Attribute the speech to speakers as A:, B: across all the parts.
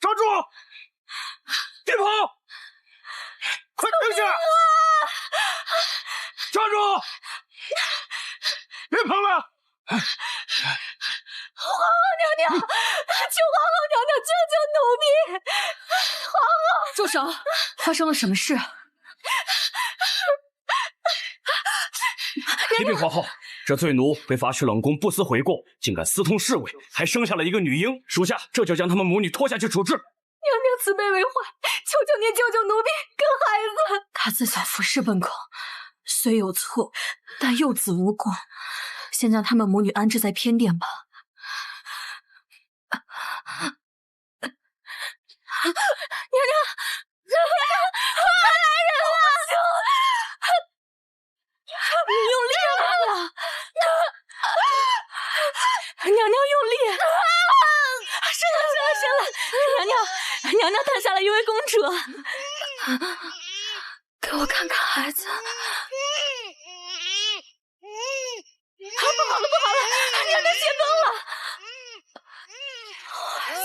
A: 抓住！别跑！快停下！抓住！别跑了！
B: 皇后娘娘，求皇后娘娘救救奴婢！皇后，
C: 住手！发生了什么事？
A: 启禀皇后，这罪奴被罚去冷宫，不思悔过，竟敢私通侍卫，还生下了一个女婴。属下这就将他们母女拖下去处置。
B: 娘娘慈悲为怀，求求您救救奴婢跟孩子。
C: 他自小服侍本宫，虽有错，但幼子无过，先将他们母女安置在偏殿吧。
B: 娘娘，来人了！你用力了！娘娘用力！生了！娘娘诞下了一位公主。
C: 给我看看孩子。
B: 不好了，娘娘泄崩了！
C: 孩子，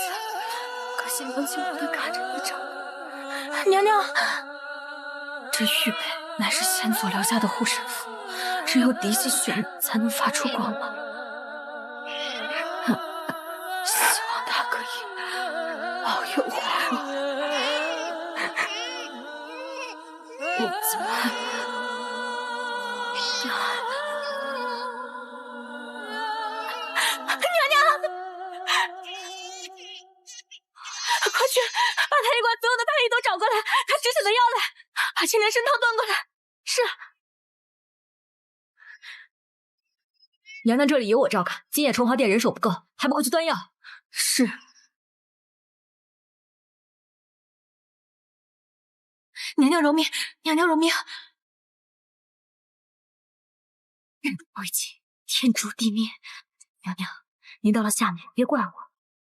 C: 可心疼心疼的看着一场。
B: 娘娘，
C: 这玉佩乃是先祖留下的护身符，只有嫡系血脉才能发出光芒。希望他可以保佑皇后。我在呀。
B: 娘娘，快去把太医馆所有的太医都找过来，他止血的药来，把青莲参汤端过来。是。
C: 娘娘这里有我照看，今夜崇华殿人手不够，还不快去端药？是。
B: 娘娘容命，娘娘容命。
C: 人不为己，天诛地灭。娘娘，您到了下面别怪我，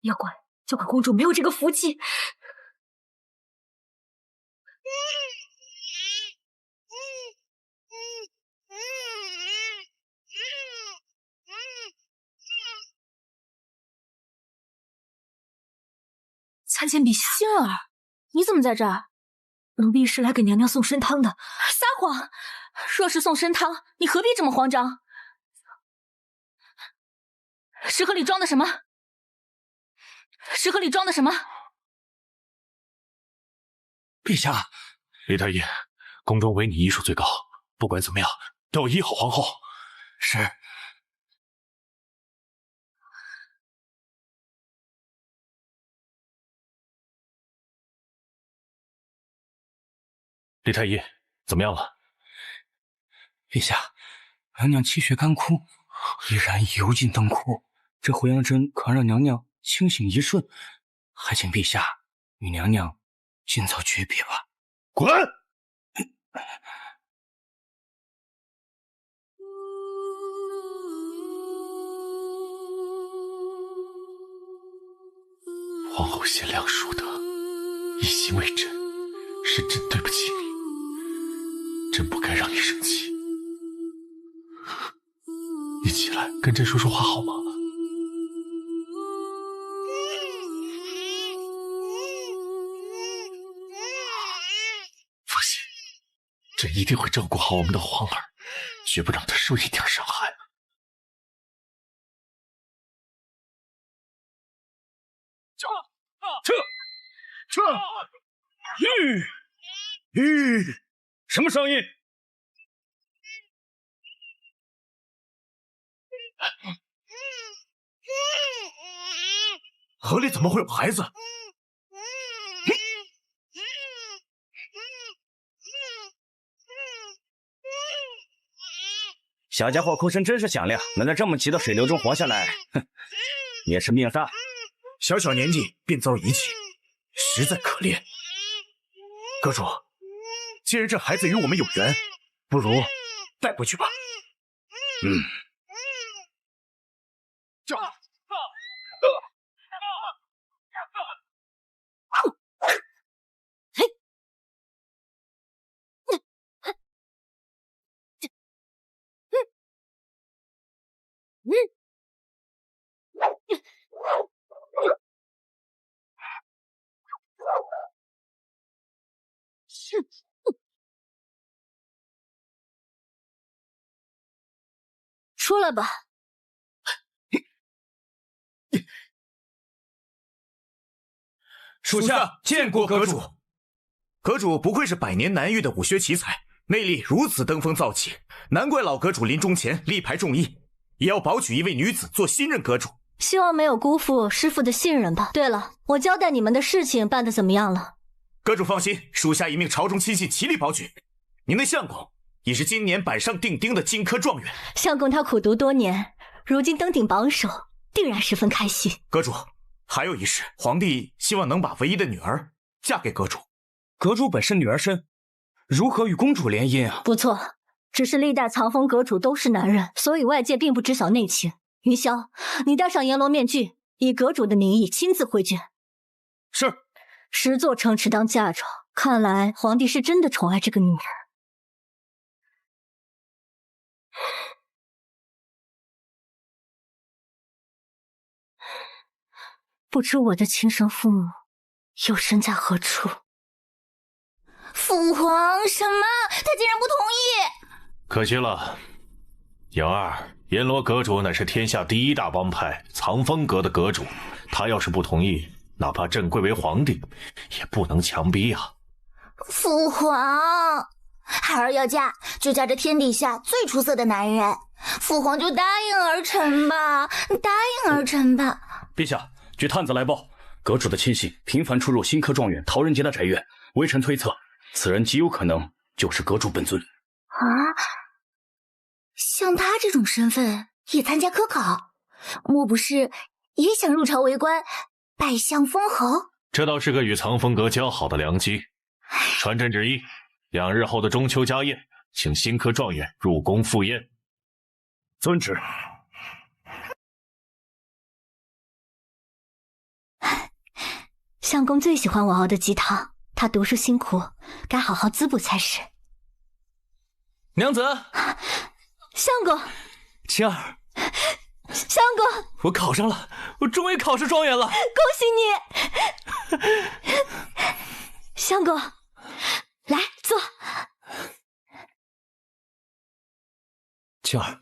C: 要怪就怪公主没有这个福气。参见陛下。
B: 星儿，你怎么在这儿？
C: 奴婢是来给娘娘送参汤的。
B: 撒谎！若是送参汤，你何必这么慌张？食盒里装的什么？食盒里装的什么？
A: 陛下，李太医，宫中唯你医术最高，不管怎么样，都要医好皇后。是。李太医，怎么样了？
D: 陛下，娘娘气血干枯，依然油尽灯枯。这回阳针可让娘娘清醒一瞬，还请陛下与娘娘尽早诀别吧。
A: 滚！皇后贤良淑德，一心为朕，是朕对不起你，朕不该让你生气。你起来跟朕说说话好吗？放心，朕一定会照顾好我们的皇儿，绝不让他受一点伤害。撤！什么声音？河里怎么会有孩子？
D: 小家伙哭声真是响亮，能在这么急的水流中活下来，哼，也是命大。
A: 小小年纪便遭遗弃，实在可怜。阁主，既然这孩子与我们有缘，不如带回去吧。
C: 出来吧。
D: 属下见过阁主。
A: 阁主不愧是百年难遇的武学奇才，内力如此登峰造极，难怪老阁主临终前力排众议，也要保举一位女子做新任阁主。
C: 希望没有辜负师父的信任吧。对了，我交代你们的事情办得怎么样了？
A: 阁主放心，属下已命朝中亲信齐力保举。您的相公也是今年板上钉钉的金科状元。
C: 相公他苦读多年，如今登顶榜首，定然十分开心。
A: 阁主，还有一事，皇帝希望能把唯一的女儿嫁给阁主。
D: 阁主本是女儿身，如何与公主联姻啊？
C: 不错，只是历代藏风阁主都是男人，所以外界并不知晓内情。云霄，你戴上阎罗面具，以阁主的名义亲自会见。
D: 是。
C: 10座城池当嫁妆，看来皇帝是真的宠爱这个女儿。不知我的亲生父母又身在何处？
B: 父皇，什么？他竟然不同意！
E: 可惜了，瑶儿，阎罗阁主乃是天下第一大帮派藏风阁的阁主，他要是不同意，哪怕朕贵为皇帝，也不能强逼啊！
B: 父皇，孩儿要嫁，就嫁这天底下最出色的男人，父皇就答应儿臣吧，答应儿臣吧。
D: 陛下，据探子来报，阁主的亲信频繁出入新科状元陶仁杰的宅院，微臣推测，此人极有可能就是阁主本尊。
B: 啊，像他这种身份也参加科考，莫不是也想入朝为官，拜相封侯？
E: 这倒是个与藏风阁交好的良机。传朕旨意，2日后的中秋家宴，请新科状元入宫赴宴。
D: 遵旨。
C: 相公最喜欢我熬的鸡汤，他读书辛苦，该好好滋补才是。
F: 娘子，
C: 相公，
F: 晴儿，
C: 相公，
F: 我考上了，我终于考上状元了，
C: 恭喜你！相公，来坐。
F: 晴儿，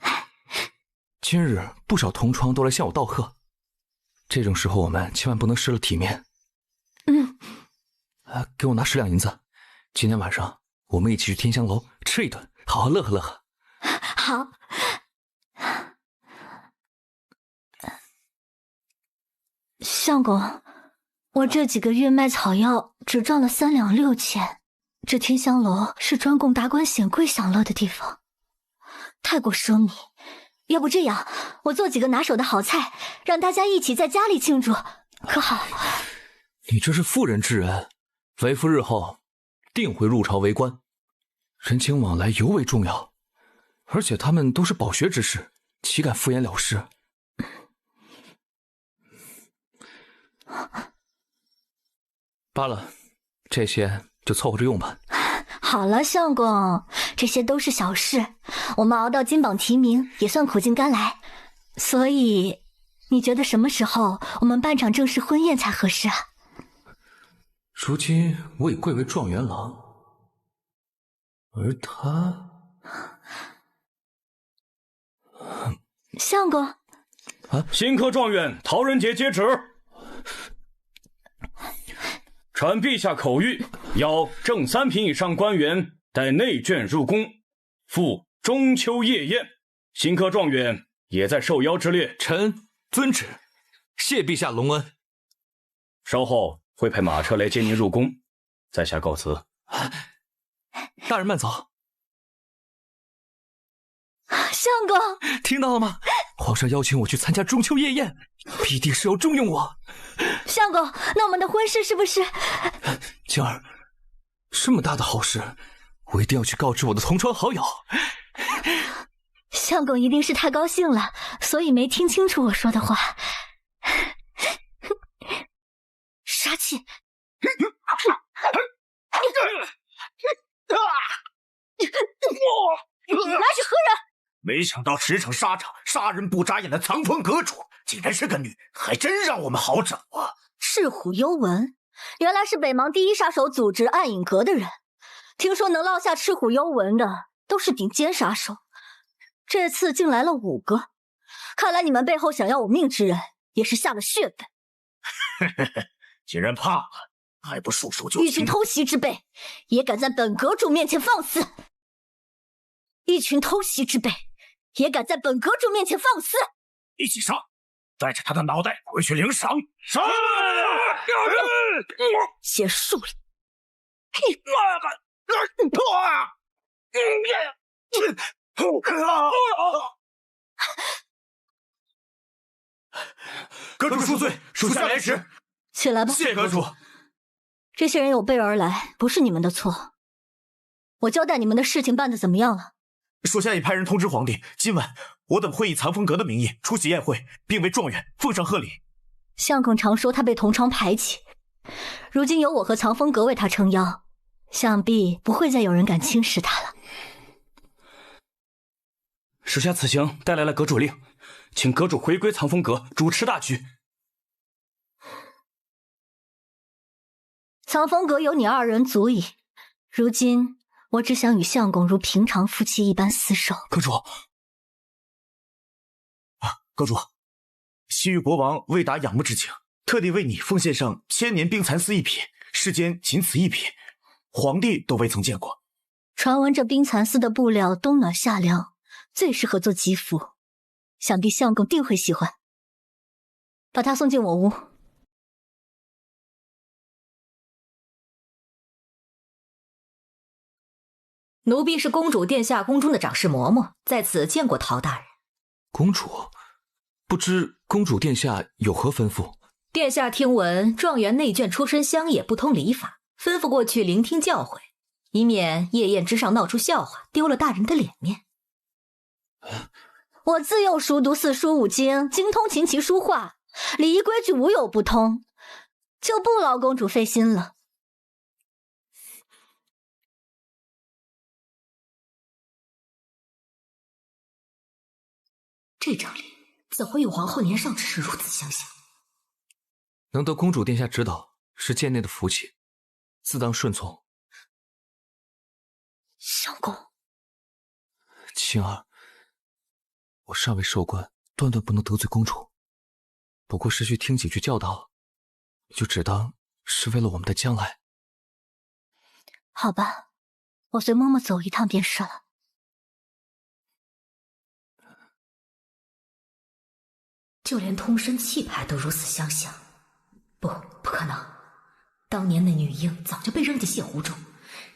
F: 今日不少同窗都来向我道贺，这种时候我们千万不能失了体面。给我拿10两银子，今天晚上我们一起去天香楼吃一顿，好好乐呵乐呵。
C: 好。相公，我这几个月卖草药只赚了3两6钱，这天香楼是专供达官显贵享乐的地方，太过奢靡。要不这样，我做几个拿手的好菜，让大家一起在家里庆祝，可好？
F: 你这是妇人之仁，为夫日后定会入朝为官，人情往来尤为重要，而且他们都是饱学之士，岂敢敷衍了事？罢了，这些就凑合着用吧。
C: 好了，相公，这些都是小事，我们熬到金榜题名也算苦尽甘来。所以，你觉得什么时候我们办场正式婚宴才合适啊？
F: 如今我已贵为状元郎，而他……
C: 相公，
D: 新科状元陶仁杰接旨。传陛下口谕，要正3品以上官员带内眷入宫，赴中秋夜宴。新科状元也在受邀之列。
F: 臣遵旨，谢陛下隆恩。
D: 稍后会派马车来接您入宫，在下告辞。
F: 大人慢走。
C: 相公，
F: 听到了吗？皇上邀请我去参加中秋夜宴，必定是要重用我。
C: 相公，那我们的婚事是不是？
F: 晴儿，这么大的好事，我一定要去告知我的同窗好友。
C: 相公一定是太高兴了，所以没听清楚我说的话。杀气！拿去何人？
A: 没想到驰骋沙场，杀人不眨眼的藏风阁主，竟然是个女，还真让我们好找啊！
C: 赤虎幽闻，原来是北邙第一杀手组织暗影阁的人。听说能落下赤虎幽闻的，都是顶尖杀手。这次竟来了5个，看来你们背后想要我命之人也是下了血本。
A: 既然怕了，还不束手就擒？
C: 一群偷袭之辈，也敢在本阁主面前放肆！一群偷袭之辈，也敢在本阁主面前放肆！
A: 一起上，带着他的脑袋回去领赏！上！
C: 些术理！
A: 阁主恕罪，属下来迟。
C: 起来吧。
A: 谢阁主。
C: 这些人有备而来，不是你们的错。我交代你们的事情办得怎么样了？
A: 属下已派人通知皇帝，今晚我等会以藏风阁的名义出席宴会，并为状元奉上贺礼。
C: 相公常说他被同窗排挤，如今有我和藏风阁为他撑腰，想必不会再有人敢轻视他了。
D: 属下此行带来了阁主令，请阁主回归藏风阁主持大局。
C: 藏风阁有你2人足矣，如今我只想与相公如平常夫妻一般厮守。
A: 阁主，阁主，西域国王为达仰慕之情，特地为你奉献上1000年冰蚕丝1匹，世间仅此1匹，皇帝都未曾见过。
C: 传闻这冰蚕丝的布料冬暖夏凉，最适合做吉服，想必相公定会喜欢。把他送进我屋。
G: 奴婢是公主殿下宫中的长侍嬷嬷，在此见过陶大人。
F: 公主，不知公主殿下有何吩咐？
G: 殿下听闻状元内眷出身乡野，不通礼法，吩咐过去聆听教诲，以免夜宴之上闹出笑话，丢了大人的脸面。
C: 我自幼熟读4书5经，精通琴棋书画，礼仪规矩无有不通，就不劳公主费心了。
G: 这张脸怎会与皇后年少之时如此相像？
F: 能得公主殿下指导，是贱内的福气，自当顺从。
C: 相公，
F: 青儿，我尚未受官，断断不能得罪公主。不过是去听几句教导，就只当是为了我们的将来。
C: 好吧，我随嬷嬷走一趟便是了。
G: 就连通身气派都如此相像，不可能！当年那女婴早就被扔进泻湖中，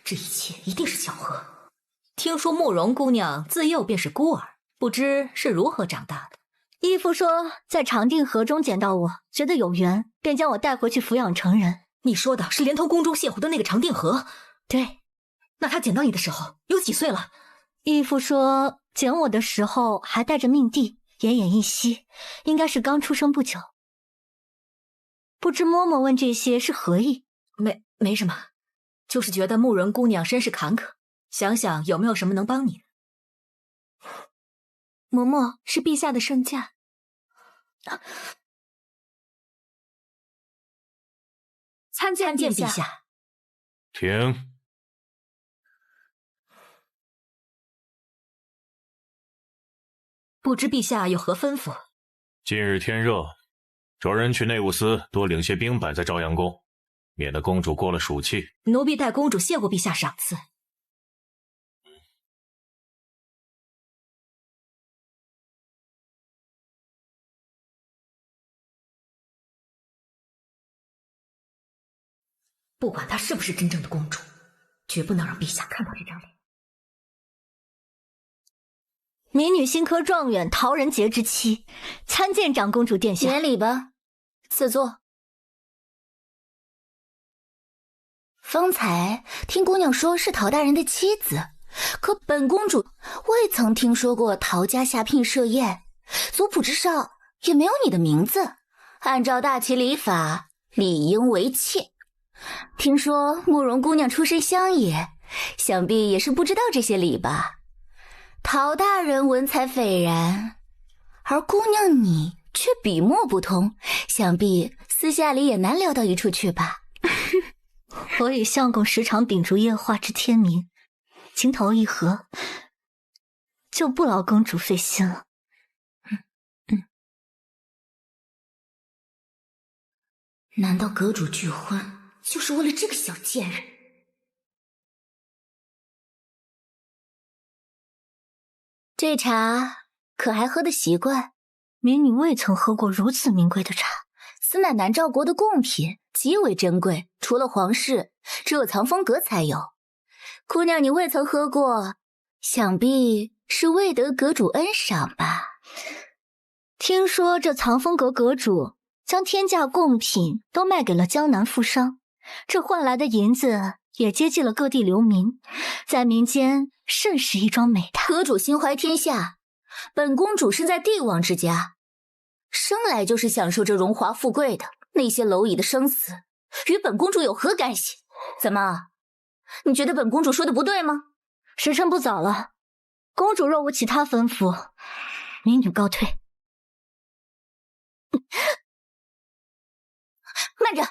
G: 这一切一定是巧合。听说慕容姑娘自幼便是孤儿，不知是如何长大的。
C: 义父说在长定河中捡到我，觉得有缘，便将我带回去抚养成人。
G: 你说的是连通宫中泻湖的那个长定河？
C: 对。
G: 那他捡到你的时候有几岁了？
C: 义父说捡我的时候还带着命蒂，奄奄一息，应该是刚出生不久。不知嬷嬷问这些是何意？
G: 没什么，就是觉得慕容姑娘身世坎坷，想想有没有什么能帮你的。
B: 嬷嬷是陛下的圣驾。参见陛下。
E: 停。
G: 不知陛下有何吩咐？
E: 近日天热，着人去内务司多领些冰摆在朝阳宫，免得公主过了暑气。
G: 奴婢代公主谢过陛下赏赐。不管她是不是真正的公主，绝不能让陛下看到这张脸。
C: 民女新科状元陶仁杰之妻，参见长公主殿下。
B: 免礼吧，赐座。方才听姑娘说是陶大人的妻子，可本公主未曾听说过陶家下聘设宴，族谱之上也没有你的名字。按照大齐礼法，理应为妾。听说慕容姑娘出身乡野，想必也是不知道这些礼吧。陶大人文采斐然，而姑娘你却笔墨不通，想必私下里也难聊到一处去吧。
C: 我与相公时常秉烛夜话之天明，情投意合，就不劳公主费心了。
B: 难道阁主拒婚就是为了这个小贱人？这茶可还喝得习惯？
C: 民女未曾喝过如此名贵的茶，
B: 此乃南诏国的贡品，极为珍贵，除了皇室，只有藏风阁才有。姑娘，你未曾喝过，想必是未得阁主恩赏吧？
C: 听说这藏风阁阁主将天价贡品都卖给了江南富商，这换来的银子也接济了各地流民，在民间甚是一桩美谈。
B: 阁主心怀天下，本公主生在帝王之家，生来就是享受着荣华富贵的，那些蝼蚁的生死与本公主有何干系？怎么，你觉得本公主说的不对吗？
C: 时辰不早了，公主若无其他吩咐，民女告退。
B: 慢着，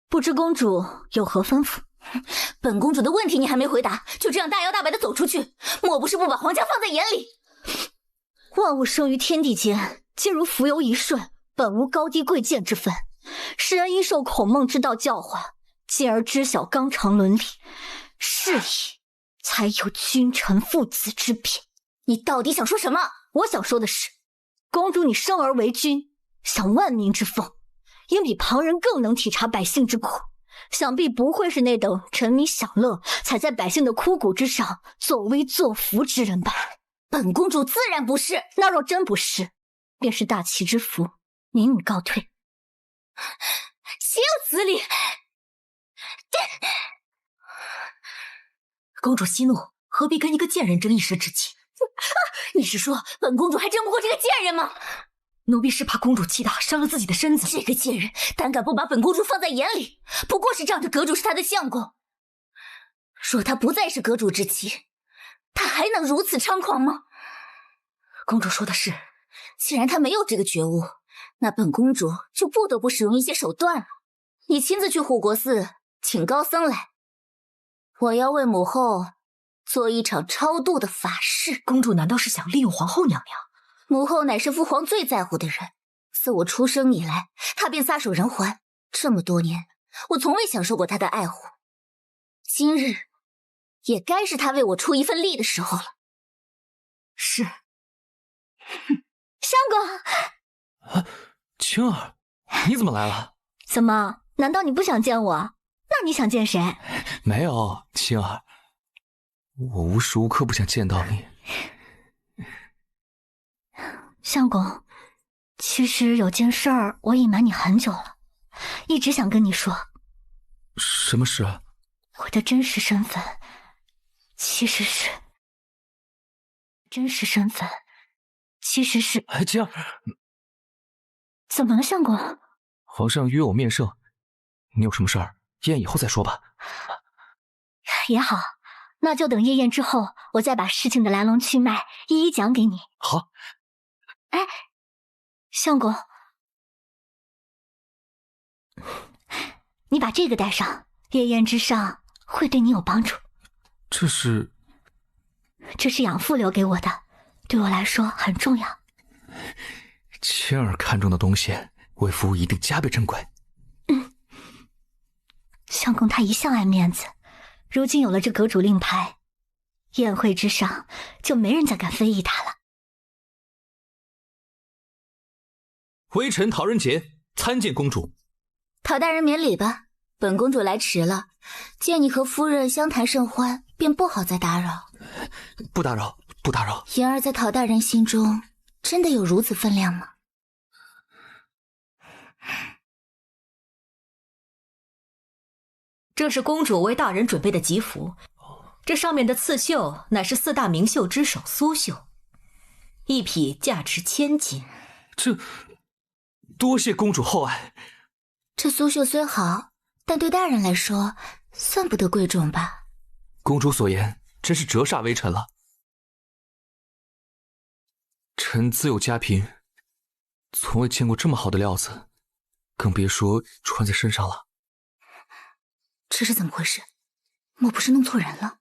C: 不知公主有何吩咐？
B: 本公主的问题你还没回答，就这样大摇大摆的走出去，莫不是不把皇家放在眼里？
C: 万物生于天地间，皆如浮游一瞬，本无高低贵贱之分。世人因受孔孟之道教化，进而知晓纲常伦理，是以才有君臣父子之别。
B: 你到底想说什么？
C: 我想说的是，公主你生而为君，享万民之风，应比旁人更能体察百姓之苦，想必不会是那等沉迷享乐，踩在百姓的枯骨之上作威作福之人吧？
B: 本公主自然不是。
C: 那若真不是，便是大齐之福，民女告退。
B: 岂有此理！
G: 公主息怒，何必跟一个贱人争一时之气？
B: 你是说本公主还争不过这个贱人吗？
G: 奴婢是怕公主气大，伤了自己的身子。
B: 这个贱人胆敢不把本公主放在眼里，不过是仗着阁主是她的相公。若她不再是阁主之妻，她还能如此猖狂吗？
G: 公主说的是，
B: 既然她没有这个觉悟，那本公主就不得不使用一些手段了。你亲自去护国寺请高僧来，我要为母后做一场超度的法事。
G: 公主难道是想利用皇后娘娘？
B: 母后乃是父皇最在乎的人，自我出生以来，她便撒手人寰。这么多年，我从未享受过她的爱护，今日也该是她为我出一份力的时候了。
G: 是。
C: 相公，
F: 青儿，你怎么来了？
C: 怎么？难道你不想见我？那你想见谁？
F: 没有，青儿，我无时无刻不想见到你。
C: 相公，其实有件事儿我隐瞒你很久了，一直想跟你说。
F: 什么事？
C: 我的真实身份其实是……
F: 哎，青儿，
C: 怎么了，相公？
F: 皇上约我面圣，你有什么事儿，宴以后再说吧。
C: 也好，那就等夜宴之后，我再把事情的来龙去脉一一讲给你。
F: 好。
C: 哎，相公，你把这个带上，夜宴之上会对你有帮助。
F: 这是
C: 养父留给我的，对我来说很重要。
F: 青儿看中的东西，为夫一定加倍珍贵。
C: 相公他一向爱面子，如今有了这阁主令牌，宴会之上就没人再敢非议他了。
F: 微臣陶仁杰参见公主。
B: 陶大人免礼吧，本公主来迟了，见你和夫人相谈甚欢，便不好再打扰。
F: 不打扰，不打扰。
B: 言儿在陶大人心中真的有如此分量吗？
G: 这是公主为大人准备的吉服，这上面的刺绣乃是4大名绣之首苏绣，一匹价值1000金。
F: 这多谢公主厚爱。
B: 这苏绣虽好，但对大人来说算不得贵重吧？
F: 公主所言真是折煞微臣了。臣自幼家贫，从未见过这么好的料子，更别说穿在身上了。
B: 这是怎么回事？莫不是弄错人了？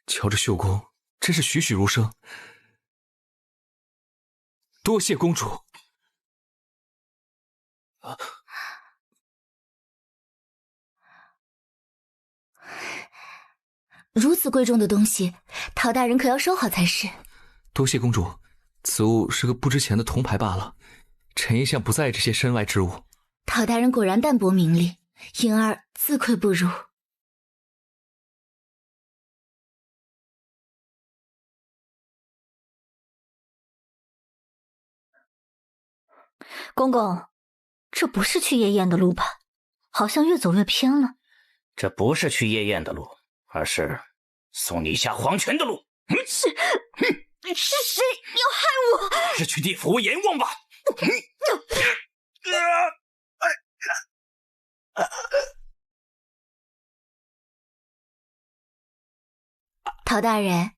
F: 瞧这绣工，真是栩栩如生。多谢公主。
B: 如此贵重的东西，陶大人可要收好才是。
F: 多谢公主，此物是个不值钱的铜牌罢了。臣一向不在意这些身外之物。
B: 陶大人果然淡泊名利，银儿自愧不如。
C: 公公，这不是去夜宴的路吧？好像越走越偏了。
D: 这不是去夜宴的路，而是送你下黄泉的路。
C: 是谁要害我？
D: 是去地府阎王吧？
B: 陶大人，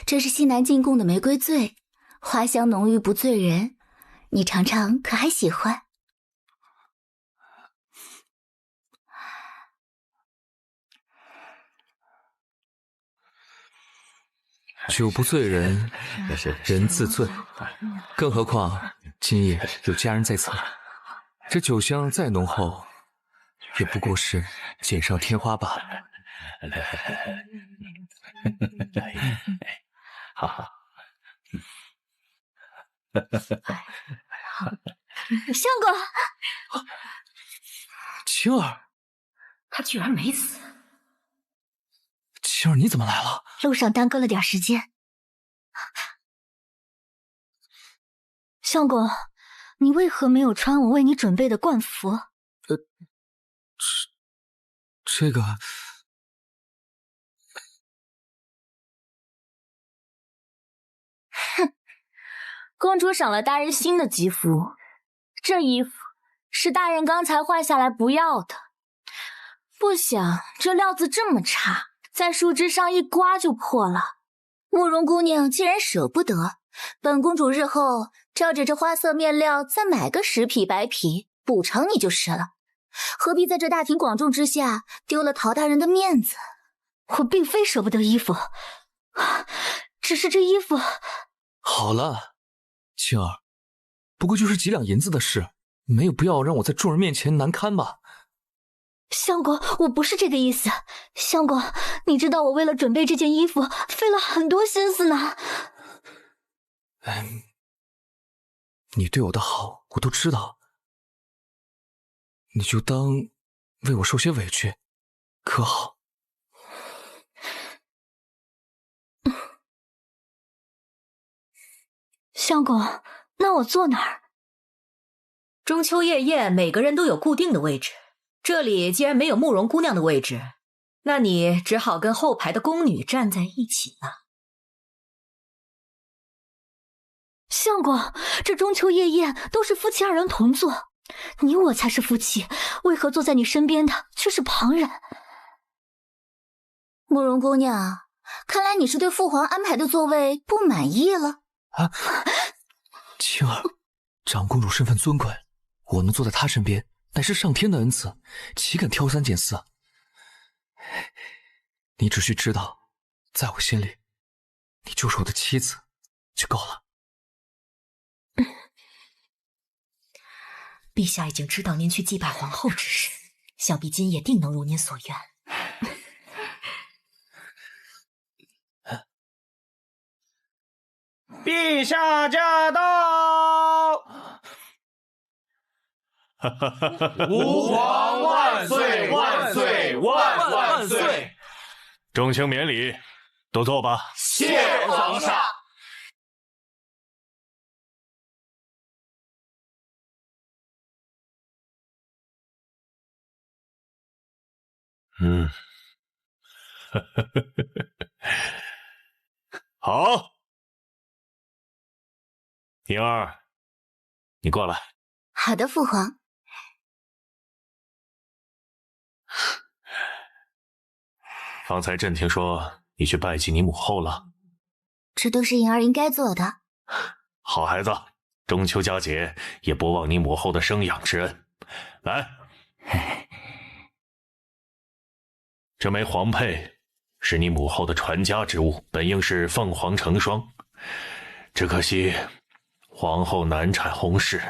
B: 这是西南进贡的玫瑰醉，花香浓郁不醉人，你尝尝可还喜欢？
F: 酒不醉人，人自醉。更何况今夜有佳人在侧，这酒香再浓厚，也不过是锦上添花罢了。
D: 好好。
C: 相公，
F: 青儿，
G: 他居然没死。
F: 青儿，你怎么来了？
C: 路上耽搁了点时间。相公，你为何没有穿我为你准备的冠服？
F: 这个……
B: 哼，公主赏了大人新的吉服，这衣服是大人刚才换下来不要的。不想这料子这么差，在树枝上一刮就破了。慕容姑娘既然舍不得，本公主日后照着这花色面料再买个10匹白皮补偿你就是了，何必在这大庭广众之下丢了陶大人的面子？
C: 我并非舍不得衣服，只是这衣服……
F: 好了，青儿，不过就是几两银子的事，没有必要让我在众人面前难堪吧？
C: 相公，我不是这个意思。相公，你知道我为了准备这件衣服费了很多心思呢。
F: 你对我的好我都知道，你就当为我受些委屈，可好？
C: 相公，那我坐哪儿？
G: 中秋夜宴每个人都有固定的位置，这里既然没有慕容姑娘的位置，那你只好跟后排的宫女站在一起了。
C: 相公，这中秋夜宴都是夫妻2人同坐，你我才是夫妻，为何坐在你身边的却是旁人？
B: 慕容姑娘，看来你是对父皇安排的座位不满意了。
F: 青儿，长公主身份尊贵，我能坐在她身边，乃是上天的恩赐，岂敢挑三拣四？你只需知道，在我心里，你就是我的妻子就够了。
G: 陛下已经知道您去祭拜皇后之事，想必今夜定能如您所愿。
D: 陛下驾到！
E: 吾皇万岁万岁万万岁！众卿免礼，都坐吧。
A: 谢皇上。
E: 好，莹儿，你过来。
B: 好的，父皇。
E: 方才朕听说你去拜祭你母后了，
B: 这都是莹儿应该做的。
E: 好孩子，中秋佳节也不忘你母后的生养之恩。来，这枚黄佩是你母后的传家之物，本应是凤凰成双，只可惜皇后难产红事，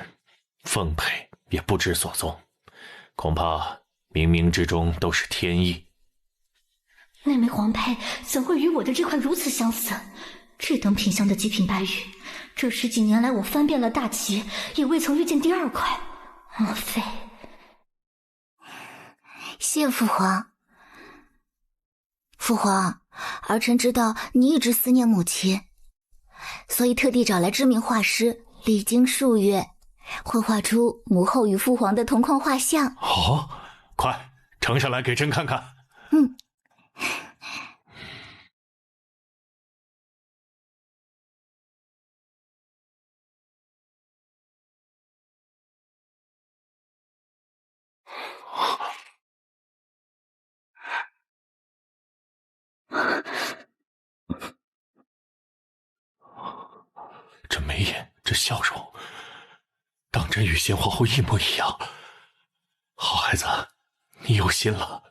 E: 凤佩也不知所踪，恐怕冥冥之中都是天意。
C: 那枚黄佩怎会与我的这块如此相似？这等品相的极品白玉，这10几年来我翻遍了大齐，也未曾遇见第2块。莫非？
B: 谢父皇。父皇，儿臣知道你一直思念母亲，所以特地找来知名画师，历经数月，绘画出母后与父皇的同框画像。
E: 好，快呈上来给朕看看。
B: 嗯。
E: 这眉眼，这笑容，当真与先皇后一模一样。好孩子，你有心了。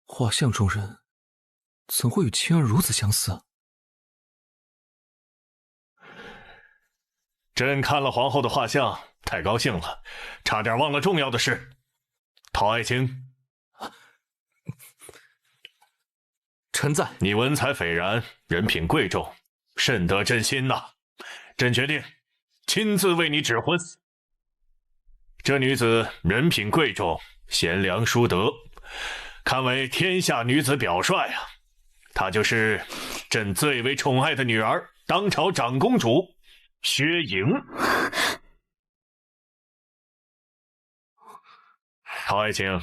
F: 画像中人怎会与青儿如此相似？
E: 朕看了皇后的画像，太高兴了，差点忘了重要的事。陶爱卿，
F: 臣在。
E: 你文采斐然，人品贵重，甚得朕心呐。朕决定亲自为你指婚。这女子人品贵重，贤良淑德，堪为天下女子表率啊！她就是朕最为宠爱的女儿，当朝长公主薛莹。陶爱卿，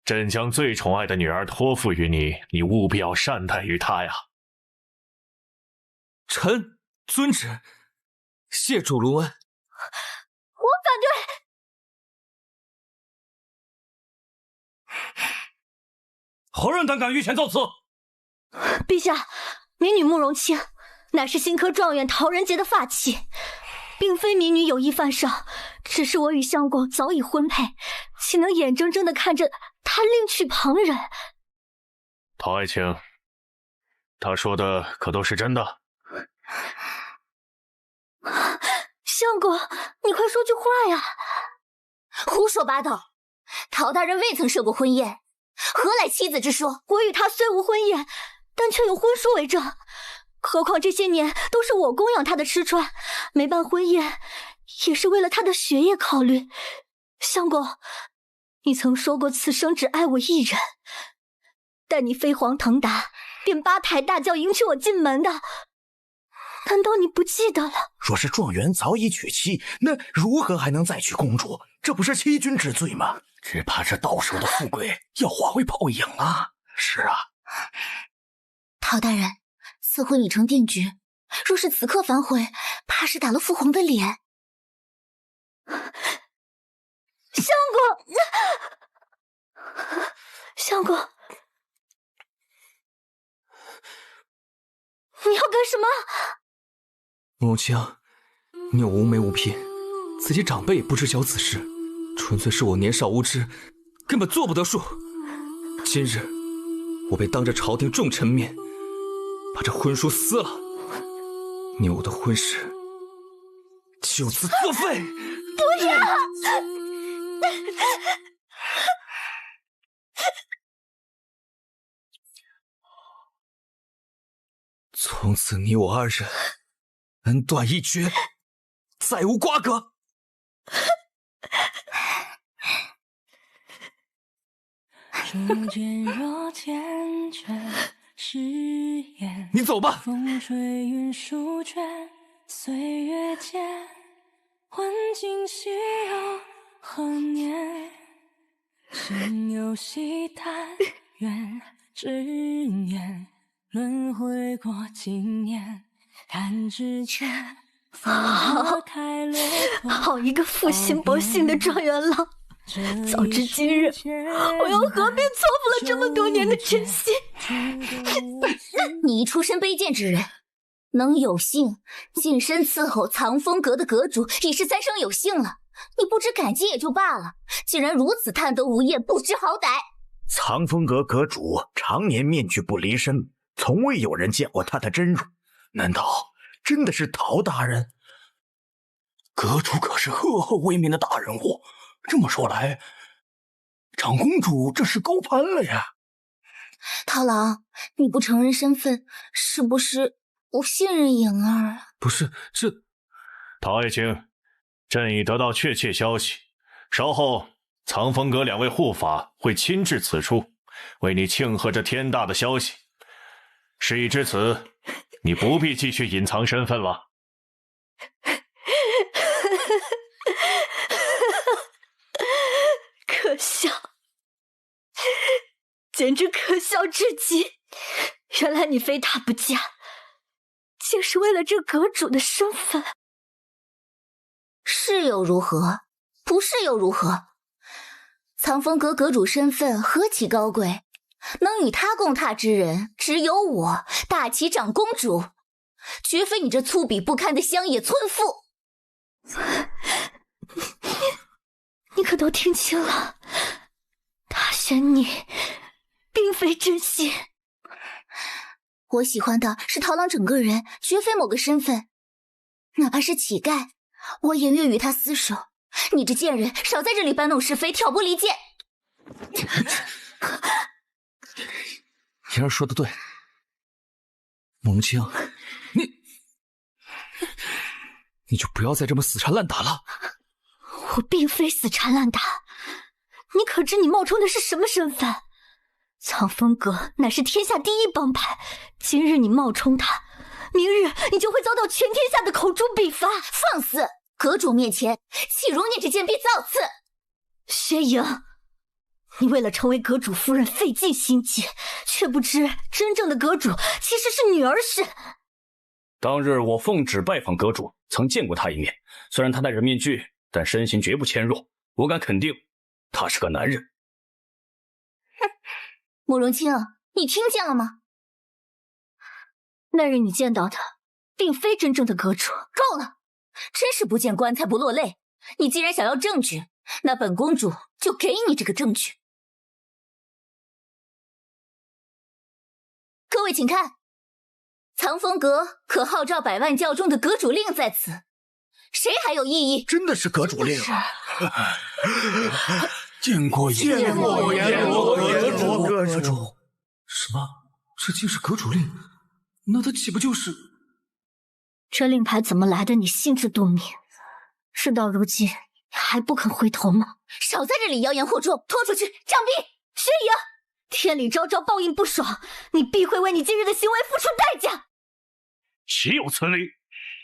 E: 朕将最宠爱的女儿托付于你，你务必要善待于她呀。
F: 臣遵旨，谢主隆恩。
C: 我反对。
D: 何人胆敢御前造次？
C: 陛下，民女慕容清乃是新科状元陶仁杰的发妻，并非民女有意犯上，只是我与相公早已婚配，岂能眼睁睁地看着他另娶旁人？
E: 陶爱卿，他说的可都是真的？
C: 相公，你快说句话呀！
B: 胡说八道！陶大人未曾设过婚宴，何来妻子之说？
C: 我与他虽无婚宴，但却有婚书为证。何况这些年都是我供养他的吃穿，没办婚宴也是为了他的学业考虑。相公，你曾说过此生只爱我一人，待你飞黄腾达，便八抬大轿迎娶我进门的，难道你不记得了？
A: 若是状元早已娶妻，那如何还能再娶公主？这不是欺君之罪吗？只怕这到手的富贵要化为泡影啊！是啊，
B: 陶大人，赐婚已成定局，若是此刻反悔，怕是打了父皇的脸。
C: 相公，相公，你要干什么？
F: 母亲，你有无媒无聘，自己长辈也不知晓此事，纯粹是我年少无知，根本做不得数。今日我被当着朝廷重臣面把这婚书撕了，你我的婚事就此作废。
C: 不要！
F: 从此你我二人恩断义绝，再无瓜葛。你走吧。
H: 风吹云舒卷，岁月间，问今夕又何年？心有喜叹，缘只缘，轮回过经年，弹指间，花开落魄。
C: 好一个负心薄幸的状元郎！早知今日，我又何必错付了这么多年的真心？
B: 你一出身卑贱之人，能有幸近身伺候藏风阁的阁主，已是三生有幸了。你不知感激也就罢了，竟然如此贪得无厌，不知好歹。
A: 藏风阁阁主常年面具不离身，从未有人见过他的真容。难道真的是陶大人？
D: 阁主可是赫赫威名的大人物，这么说来，长公主这是高攀了呀。
B: 陶郎，你不承认身份，是不是不信任颖儿啊？
F: 不是，这
E: 陶爱卿，朕已得到确切消息，稍后藏风阁2位护法会亲至此处，为你庆贺这天大的消息。事已至此，你不必继续隐藏身份了。
C: 可笑，简直可笑至极！原来你非他不嫁，竟是为了这阁主的身份。
B: 是又如何？不是又如何？藏风阁阁主身份何其高贵，能与他共榻之人只有我大齐长公主，绝非你这粗鄙不堪的乡野村妇。
C: 你可都听清了，他选你并非真心。
B: 我喜欢的是陶郎整个人，绝非某个身份。哪怕是乞丐，我也愿与他厮守。你这贱人，少在这里搬弄是非，挑拨离间。
F: 妍儿说的对，慕容清，你就不要再这么死缠烂打了。
C: 我并非死缠烂打，你可知你冒充的是什么身份？藏风阁乃是天下第一帮派，今日你冒充他，明日你就会遭到全天下的口诛笔伐。
B: 放肆！阁主面前，岂容你这贱婢造次？
C: 薛莹，你为了成为阁主夫人费尽心机，却不知真正的阁主其实是女儿身。
D: 当日我奉旨拜访阁主，曾见过他一面。虽然他戴着面具，但身形绝不纤弱。我敢肯定，他是个男人。
B: 哼，慕容清，你听见了吗？
C: 那日你见到的，并非真正的阁主。
B: 够了！真是不见棺材不落泪。你既然想要证据，那本公主就给你这个证据。各位请看，藏风阁可号召百万教众的阁主令在此，谁还有异议？
A: 真的是阁主令啊！
D: 见过阎罗
F: 阁主。什么？这竟是阁主令？那他岂不就是……
C: 这令牌怎么来的？你心知肚明。事到如今，你还不肯回头吗？
B: 少在这里妖言惑众，拖出去杖毙！
C: 薛莹，天理昭昭，报应不爽，你必会为你今日的行为付出代价。
E: 岂有此理！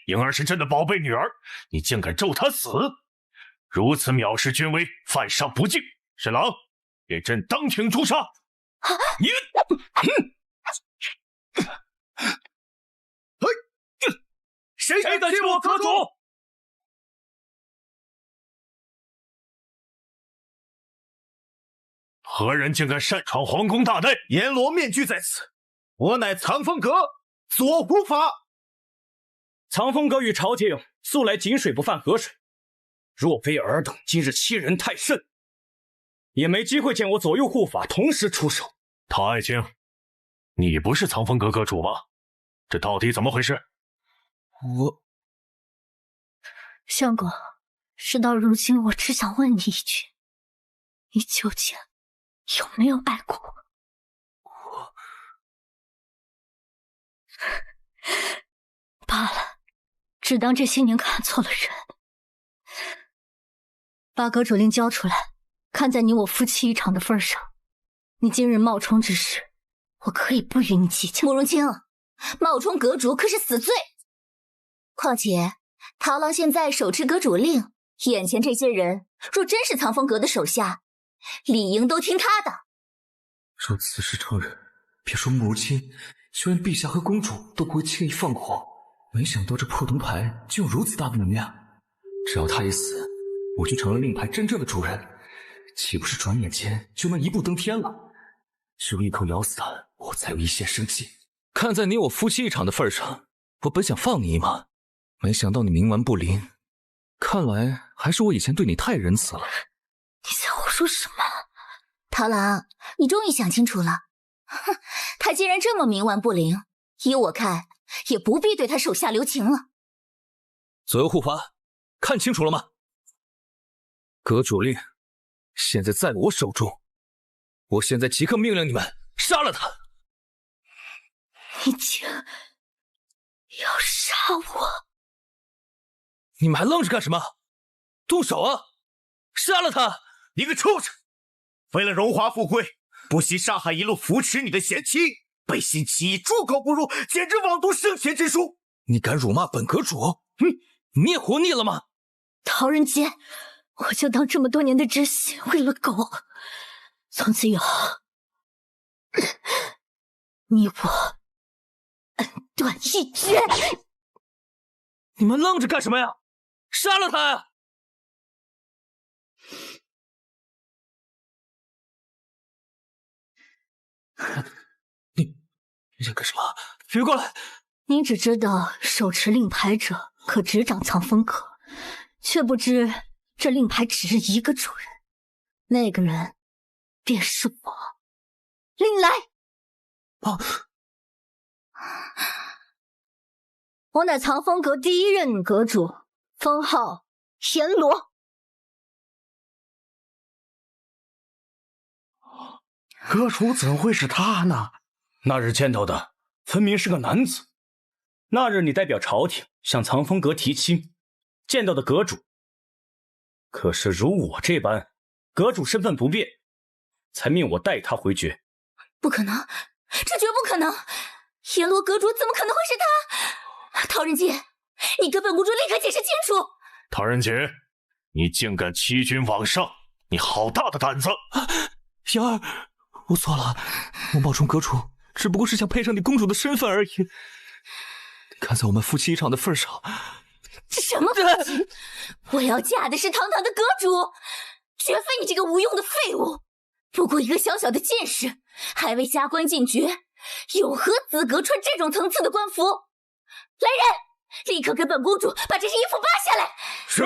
E: 莹儿是朕的宝贝女儿，你竟敢咒她死，如此藐视君威，犯上不敬！沈郎，给朕当庭诛杀！你，
A: 谁敢欺我阁主？
E: 何人竟敢擅闯皇宫大内？
A: 阎罗面具在此，我乃藏风阁左护法。
D: 藏风阁与朝廷素来井水不犯河水，若非尔等今日欺人太甚，也没机会见我左右护法同时出手。
E: 陶爱卿，你不是藏风阁阁主吗？这到底怎么回事？
C: 相公，事到如今，我只想问你一句：你究竟有没有爱过我？罢了，只当这些年看错了人。把阁主令交出来，看在你我夫妻一场的份上，你今日冒充之事，我可以不与你计较。
B: 慕容清，冒充阁主可是死罪。况且陶郎现在手持阁主令，眼前这些人若真是藏风阁的手下，理应都听他的。
F: 若此事成人，别说慕容清，就连陛下和公主都不会轻易放过我。没想到这破铜牌竟有如此大的能量，只要他一死，我就成了令牌真正的主人，岂不是转眼间就能一步登天了？只有一口咬死他，我才有一线生机。看在你我夫妻一场的份上，我本想放你一马，没想到你冥顽不灵，看来还是我以前对你太仁慈了。
C: 你在胡说什么？
B: 桃郎，你终于想清楚了。哼，他既然这么冥顽不灵，依我看，也不必对他手下留情了。
F: 左右护法，看清楚了吗？阁主令现在在我手中，我现在即刻命令你们杀了他！
C: 你竟要杀我！
F: 你们还愣着干什么？动手啊！杀了他！
A: 你个畜生！为了荣华富贵，不惜杀害一路扶持你的贤妻，背信弃义，猪狗不如，简直枉读圣贤之书！
F: 你敢辱骂本阁主？你也活腻了吗？
C: 陶仁杰，我就当这么多年的知心喂了狗，从此以后，你我恩断义绝！
F: 你们愣着干什么呀？杀了他呀！你想干什么？别过来！
C: 你只知道手持令牌者可执掌藏风阁，却不知这令牌只是一个主人，那个人便是我。令来！我乃藏风阁第一任女阁主，封号田螺。
A: 阁主怎会是他呢？
D: 那日见到的分明是个男子。那日你代表朝廷向藏风阁提亲，见到的阁主可是如我这般阁主身份不变，才命我带他回绝。
B: 不可能，这绝不可能！阎罗阁主怎么可能会是他？陶仁杰，你跟本公主立刻解释清楚！
E: 陶仁杰，你竟敢欺君罔上，你好大的胆子！
F: 瑶儿，我错了，我冒充阁主，只不过是想配上你公主的身份而已。看在我们夫妻一场的份上，
B: 这什么夫妻？我要嫁的是堂堂的阁主，绝非你这个无用的废物。不过一个小小的进士，还未加官进爵，有何资格穿这种层次的官服？来人，立刻给本公主把这身衣服扒下来！
A: 是。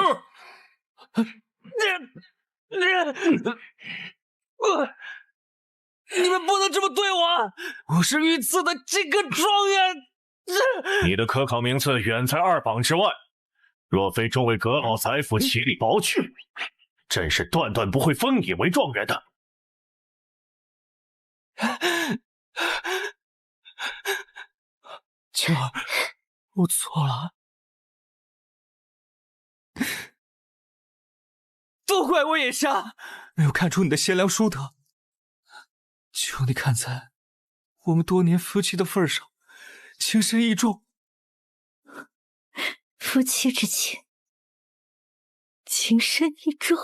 F: 你们不能这么对我！我是御赐的金阁状元。
E: 你的科考名次远在2榜之外，若非众位阁老宰辅齐力保举，朕是断断不会封你为状元的。
F: 晴儿，我错了，都怪我眼瞎，没有看出你的贤良淑德。求你看在我们多年夫妻的份上，情深意重。
C: 夫妻之情，情深意重。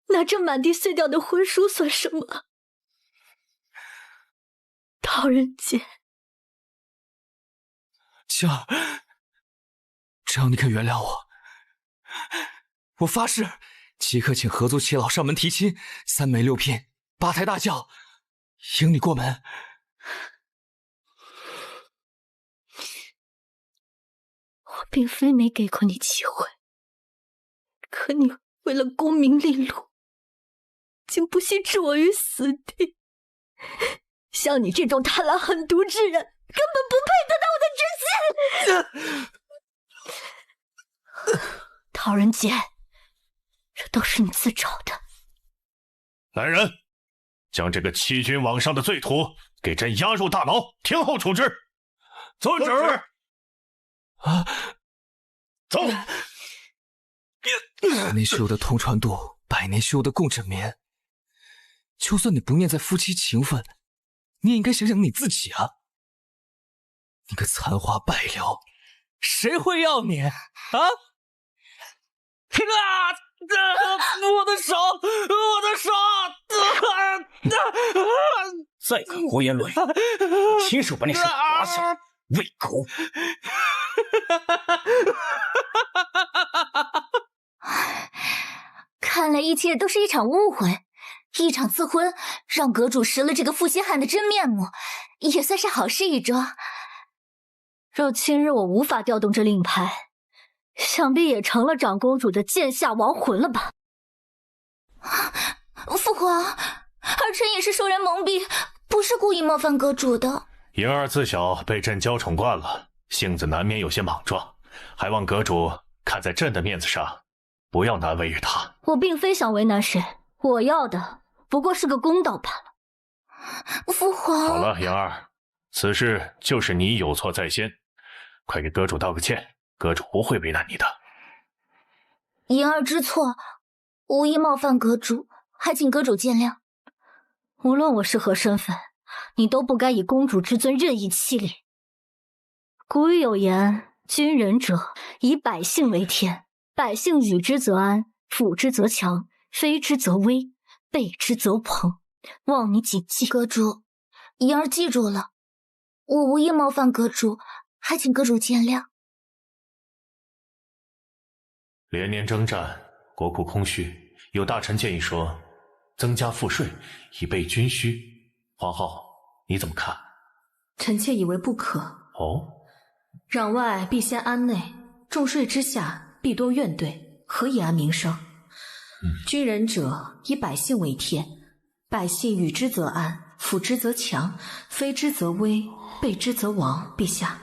C: 拿这满地碎掉的婚书算什么？陶仁杰，
F: 晴儿，只要你肯原谅我，我发誓即刻请合族耆老上门提亲，3媒6聘8抬大轿，迎你过门。
C: 我并非没给过你机会，可你为了功名利禄，竟不惜置我于死地。像你这种贪婪狠毒之人，根本不配得到我的知心。陶仁杰，这都是你自找的。
E: 来人，将这个欺君罔上的罪徒给朕押入大牢，听候处置。
A: 遵旨。
F: 啊，
E: 走。
F: 100年修的同船渡，100年修的共枕眠。就算你不念在夫妻情分，你也应该想想你自己啊！你个残花败柳，谁会要你啊？我的手，我的手！
D: 再敢胡言乱语，亲手把你手划下来，喂狗！
B: 看来一切都是一场误会，一场赐婚，让阁主识了这个负心汉的真面目，也算是好事一桩。
C: 若今日我无法调动这令牌，想必也成了长公主的剑下亡魂了吧？
B: 父皇，儿臣也是受人蒙蔽，不是故意冒犯阁主的。
E: 莹儿自小被朕娇宠惯了，性子难免有些莽撞，还望阁主看在朕的面子上，不要难为于她。
C: 我并非想为难谁，我要的不过是个公道罢了。
B: 父皇，
E: 好了，莹儿，此事就是你有错在先，快给阁主道个歉，阁主不会为难你的。
B: 莹儿知错，无意冒犯阁主，还请阁主见谅。
C: 无论我是何身份，你都不该以公主之尊任意欺凌。古语有言，君仁者，以百姓为天，百姓与之则安，辅之则强，非之则危，备之则朋。望你谨记。
B: 阁主，莹儿记住了，我无意冒犯阁主，还请阁主见谅。
E: 连年征战，国库空虚，有大臣建议说，增加赋税以备军需。皇后，你怎么看？
G: 臣妾以为不可。
E: 哦，
G: 攘外必先安内，重税之下必多怨怼，何以安民生？君仁者，以百姓为天，百姓与之则安，辅之则强，非之则危，备之则亡。陛下，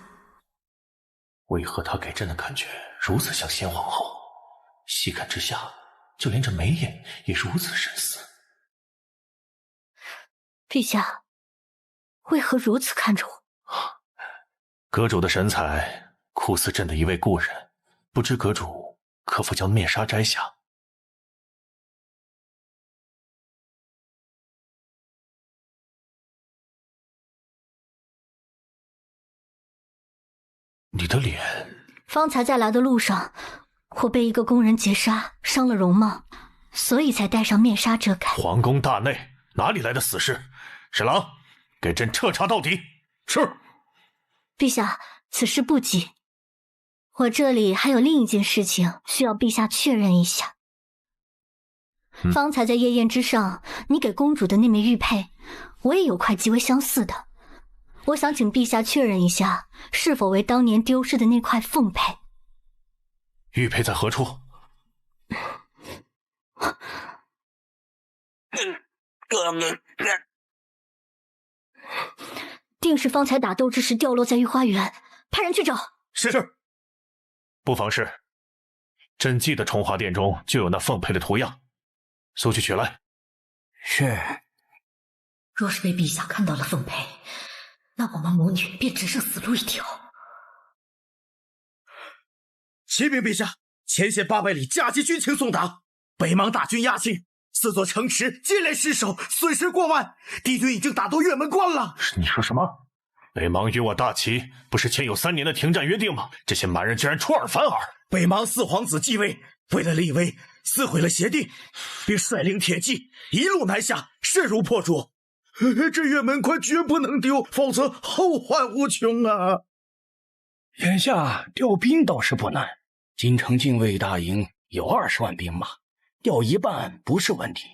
E: 为何他给朕的感觉如此像先皇后？细看之下，就连这眉眼也如此深邃。
C: 陛下，为何如此看着我？
E: 阁主的神采酷似朕的一位故人，不知阁主可否将面纱摘下？你的脸……
C: 方才在来的路上，我被一个宫人劫杀，伤了容貌，所以才戴上面纱遮盖。
E: 皇宫大内哪里来的死士？侍郎，给朕彻查到底。是。
C: 陛下，此事不急，我这里还有另一件事情需要陛下确认一下。方才在夜宴之上，你给公主的那枚玉佩，我也有块极为相似的。我想请陛下确认一下，是否为当年丢失的那块凤佩。
E: 玉佩在何处？
C: 定是方才打斗之时掉落在御花园，派人去找。
E: 是。不妨事。朕记得崇华殿中就有那凤佩的图样，速去取来。
D: 是。
G: 若是被陛下看到了凤佩，那我们母女便只剩死路一条。
A: 启禀陛下，前线800里甲级军情送达，北邙大军压境，4座城池接连失守，损失过万，敌军已经打到雁门关了。
E: 你说什么？北邙与我大齐不是签有3年的停战约定吗？这些蛮人竟然出尔反尔！
A: 北邙4皇子继位，为了立威，撕毁了协定，并率领铁骑一路南下，势如破竹。这雁门关绝不能丢，否则后患无穷啊！
D: 眼下调兵倒是不难，京城禁卫大营有20万兵马，调一半不是问题。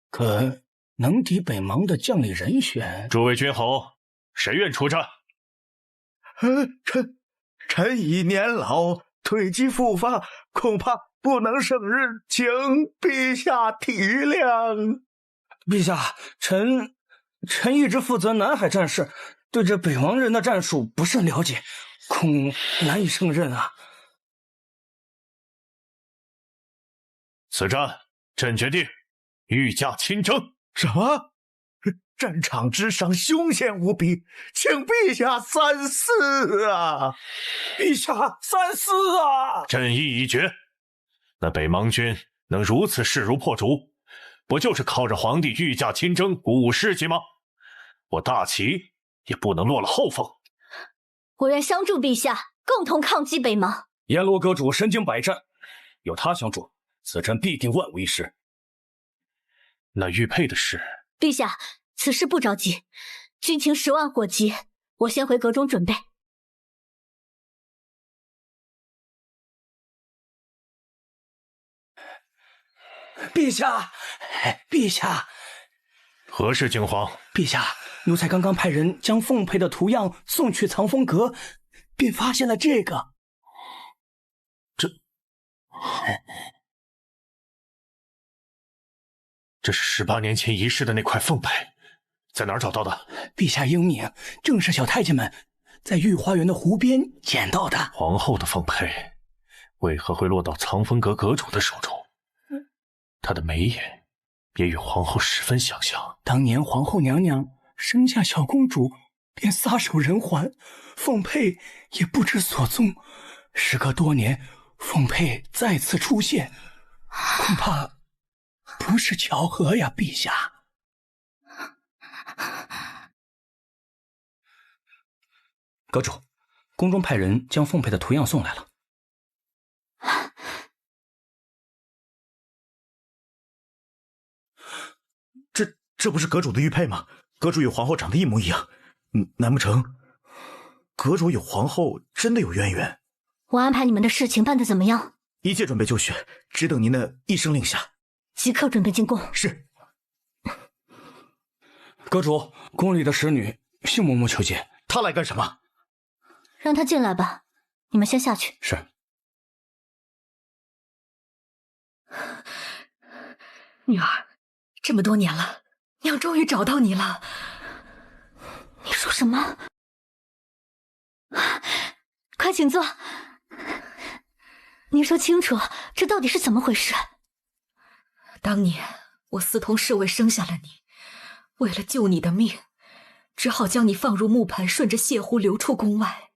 D: 可能敌北邙的将领人选？
E: 诸位君侯，谁愿出战？
A: 臣已年老，腿疾复发，恐怕不能胜任，请陛下体谅。
D: 陛下，臣一直负责南海战事，对这北邙人的战术不甚了解，恐难以胜任啊。
E: 此战，朕决定御驾亲征。
A: 什么？战场之上凶险无比，请陛下三思啊！
D: 陛下三思啊！
E: 朕意已决。那北邙军能如此势如破竹，不就是靠着皇帝御驾亲征鼓舞士气吗？我大齐也不能落了后风。
C: 我愿相助陛下，共同抗击北邙。
D: 阎罗阁主身经百战，有他相助，此战必定万无一失。
E: 那玉佩的事，
C: 陛下，此事不着急，军情10万火急，我先回阁中准备。
D: 陛下，陛下，
E: 何事惊慌？
D: 陛下，奴才刚刚派人将凤佩的图样送去藏风阁，便发现了这个。
E: 这是18年前遗失的那块凤佩，在哪儿找到的？
D: 陛下英明，正是小太监们在御花园的湖边捡到的。
E: 皇后的凤佩为何会落到藏风阁阁主的手中？她的眉眼也与皇后十分相像。
D: 当年皇后娘娘生下小公主，便撒手人寰，凤佩也不知所踪。时隔多年，凤佩再次出现，恐怕不是巧合呀，陛下。阁主，宫中派人将凤佩的图样送来了。
A: 这不是阁主的玉佩吗？阁主与皇后长得一模一样，难不成阁主与皇后真的有渊源？
C: 我安排你们的事情办得怎么样？
A: 一切准备就绪，只等您的一声令下。
C: 即刻准备进宫。
A: 是。
D: 阁主，宫里的使女杏嬷嬷求见。
A: 她来干什么？
C: 让她进来吧，你们先下去。
D: 是。
G: 女儿，这么多年了，娘终于找到你了。
C: 你说什么？快请坐。你说清楚，这到底是怎么回事？
G: 当年我私通侍卫生下了你，为了救你的命，只好将你放入木盆，顺着泻湖流出宫外。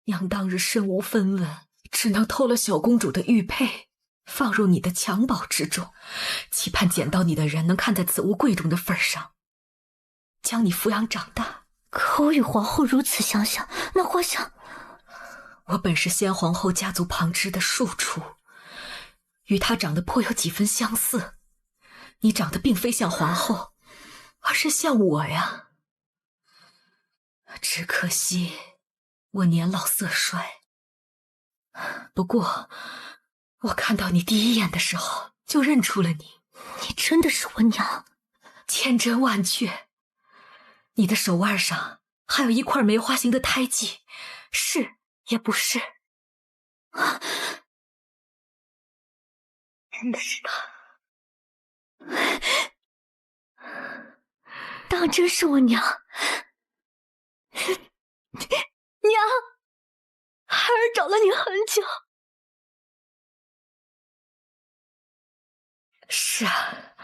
G: 娘当日身无分文，只能偷了小公主的玉佩，放入你的襁褓之中，期盼捡到你的人能看在此物贵重的份上，将你抚养长大。
C: 可我与皇后如此相像，那花想，
G: 我本是先皇后家族旁支的庶出，与她长得颇有几分相似。你长得并非像皇后，而是像我呀。只可惜我年老色衰。不过我看到你第一眼的时候就认出了你。
C: 你真的是我娘？
G: 千真万确。你的手腕上还有一块梅花形的胎记，是也不是？真的是他。
C: 当真是我娘。娘，孩儿找了你很久。
G: 是啊，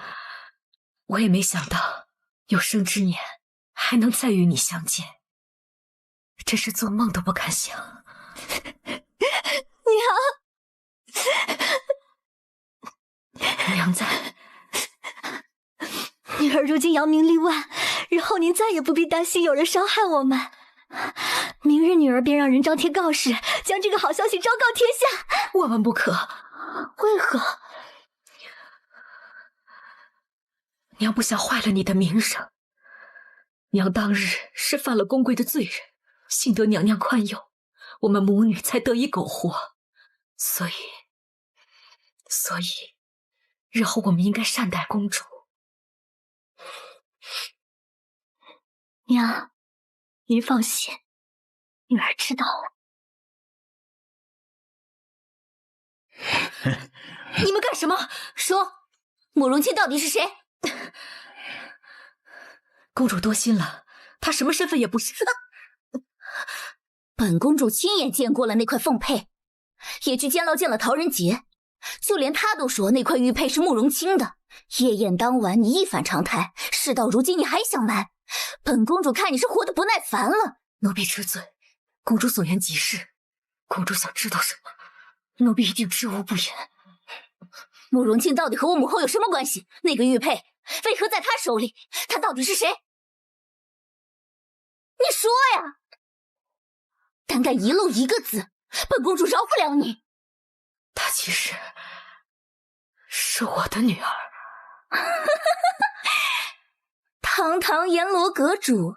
G: 我也没想到有生之年还能再与你相见，真是做梦都不敢想。娘在。
C: 女儿如今扬名立万，日后您再也不必担心有人伤害我们。明日女儿便让人张贴告示，将这个好消息昭告天下。
G: 万万不可！
C: 为何？
G: 娘不想坏了你的名声。娘当日是犯了宫规的罪人，幸得娘娘宽宥，我们母女才得以苟活。所以，日后我们应该善待公主。
C: 娘，您放心，女儿知道了。
B: 你们干什么？说，慕容清到底是谁？
G: 公主多心了，她什么身份也不是。
B: 本公主亲眼见过了那块凤佩，也去监牢见了陶仁杰，就连他都说那块玉佩是慕容清的。夜宴当晚你一反常态，事到如今你还想瞒？本公主看你是活得不耐烦了。
G: 奴婢知罪，公主所言极是。公主想知道什么，奴婢一定知无不言。
B: 慕容清到底和我母后有什么关系？那个玉佩为何在他手里？他到底是谁？你说呀！胆敢遗漏一个字，本公主饶不了你。
G: 她其实是我的女儿。
B: 堂堂阎罗阁主，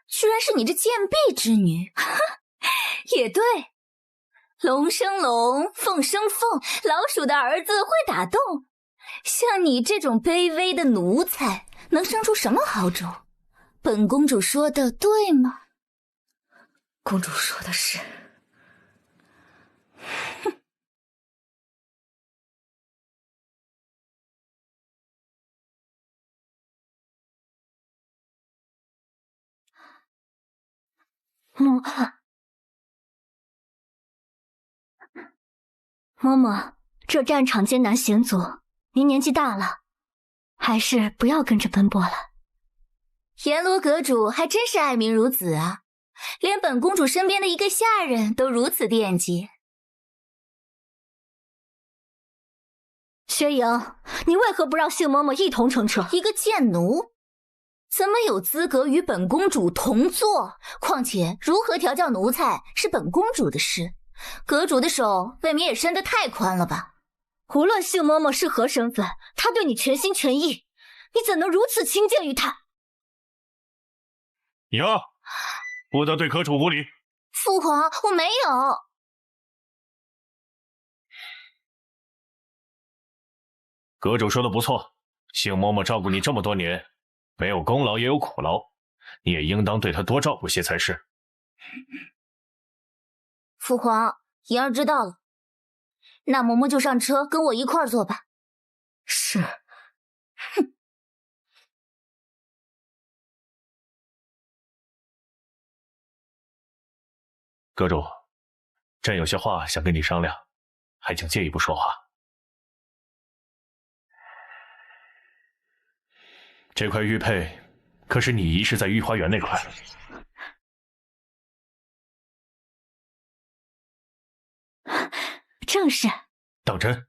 B: 居然是你这贱婢之女。也对，龙生龙，凤生凤，老鼠的儿子会打洞。像你这种卑微的奴才，能生出什么好种？本公主说的对吗？
G: 公主说的是。
C: 嬷嬷，这战场艰难险阻，您年纪大了，还是不要跟着奔波了。
B: 阎罗阁主还真是爱民如子啊，连本公主身边的一个下人都如此惦记。
C: 薛莹，你为何不让杏嬷嬷一同乘车？
B: 一个贱奴，怎么有资格与本公主同坐？况且如何调教奴才是本公主的事，阁主的手未免也伸得太宽了吧？
C: 无论杏嬷嬷是何身份，她对你全心全意，你怎能如此轻贱于她？
E: 你啊，不得对阁主无礼！
B: 父皇，我没有。
E: 阁主说的不错，杏嬷嬷照顾你这么多年，没有功劳也有苦劳，你也应当对她多照顾些才是。
B: 父皇，莹儿知道了，那嬷嬷就上车跟我一块儿坐吧。
G: 是。
B: 哼。
E: 阁主，朕有些话想跟你商量，还请借一步说话。这块玉佩，可是你遗失在御花园那块？
C: 正是。
E: 当真？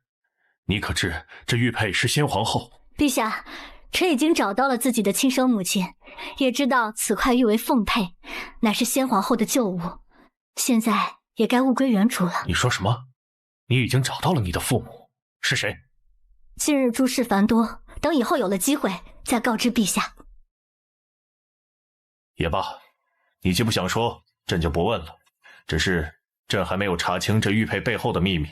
E: 你可知这玉佩是先皇后？
C: 陛下，臣已经找到了自己的亲生母亲，也知道此块玉为凤佩，乃是先皇后的旧物，现在也该物归原主了。
E: 你说什么？你已经找到了你的父母？是谁？
C: 近日诸事繁多，等以后有了机会再告知陛下。
E: 也罢，你既不想说，朕就不问了。只是朕还没有查清这玉佩背后的秘密，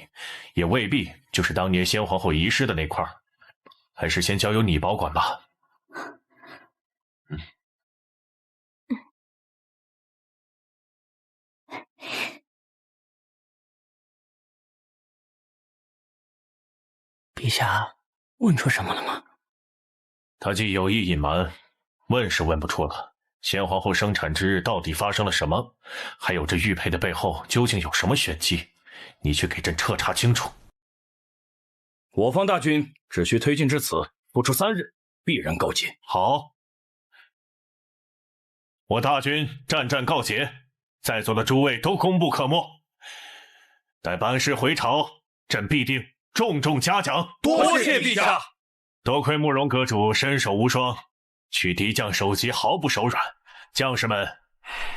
E: 也未必就是当年先皇后遗失的那块，还是先交由你保管吧。
D: 陛下问出什么了吗？
E: 他既有意隐瞒，问是问不出了。先皇后生产之日到底发生了什么？还有这玉佩的背后究竟有什么玄机？你去给朕彻查清楚。
D: 我方大军只需推进至此，不出3日，必然告捷。
E: 好，我大军战战告捷，在座的诸位都功不可没。待班师回朝，朕必定重重嘉奖。
D: 多谢陛下。
E: 多亏慕容阁主身手无双，取敌将首级毫不手软，将士们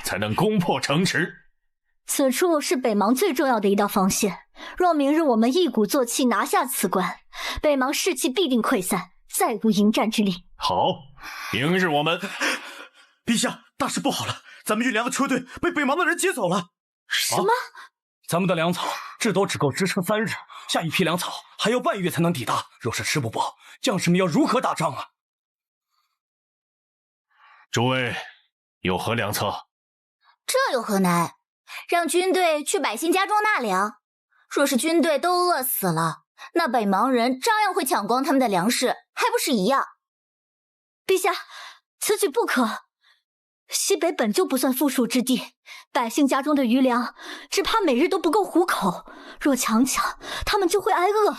E: 才能攻破城池。
C: 此处是北邙最重要的一道防线，若明日我们一鼓作气拿下此关，北邙士气必定溃散，再无迎战之力。
E: 好，明日我们……
A: 陛下，大事不好了！咱们运粮的车队被北邙的人劫走了。
C: 什么？
D: 咱们的粮草至多只够支撑3日，下一批粮草还要半月才能抵达。若是吃不饱，将士们要如何打仗啊？
E: 诸位有何良策？
B: 这有何难？让军队去百姓家中纳粮。若是军队都饿死了，那北邙人照样会抢光他们的粮食，还不是一样？
C: 陛下，此举不可。西北本就不算富庶之地，百姓家中的余粮只怕每日都不够糊口。若强抢，他们就会挨饿。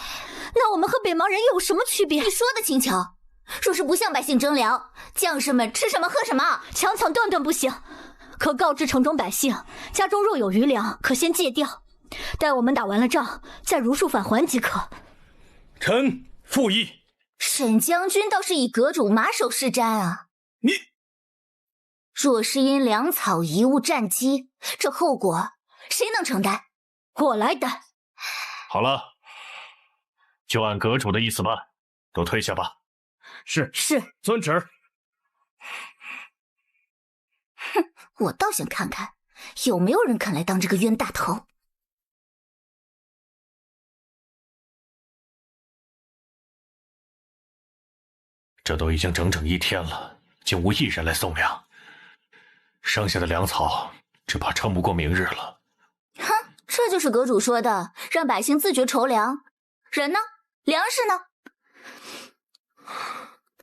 C: 那我们和北邙人有什么区别？
B: 你说的轻巧。若是不向百姓征粮，将士们吃什么喝什么？
C: 强抢断断不行。可告知城中百姓，家中若有余粮，可先戒掉，待我们打完了仗，再如数返还即可。
D: 臣附议。
B: 沈将军倒是以阁主马首是瞻啊！
D: 你
B: 若是因粮草贻误战机，这后果谁能承担？
C: 我来担。
E: 好了，就按阁主的意思办，都退下吧。
D: 是，遵旨。
B: 哼，我倒想看看有没有人肯来当这个冤大头。
E: 这都已经整整1天了，竟无一人来送粮，剩下的粮草只怕撑不过明日了。
B: 哼，这就是阁主说的让百姓自觉筹粮。人呢？粮食呢？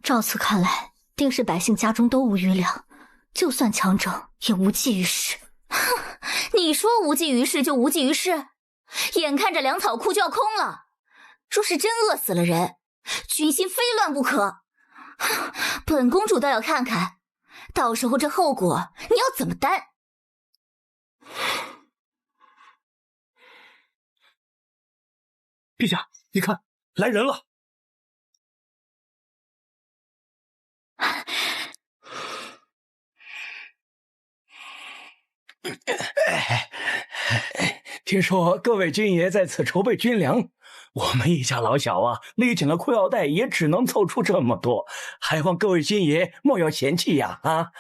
C: 照此看来，定是百姓家中都无余粮，就算强征也无济于事。
B: 哼，你说无济于事就无济于事，眼看着粮草库就要空了，若是真饿死了人，军心非乱不可。本公主倒要看看，到时候这后果你要怎么担？
A: 陛下，你看，来人了。
D: 听说各位军爷在此筹备军粮，我们一家老小啊，勒紧了裤腰带，也只能凑出这么多，还望各位军爷莫要嫌弃呀！啊，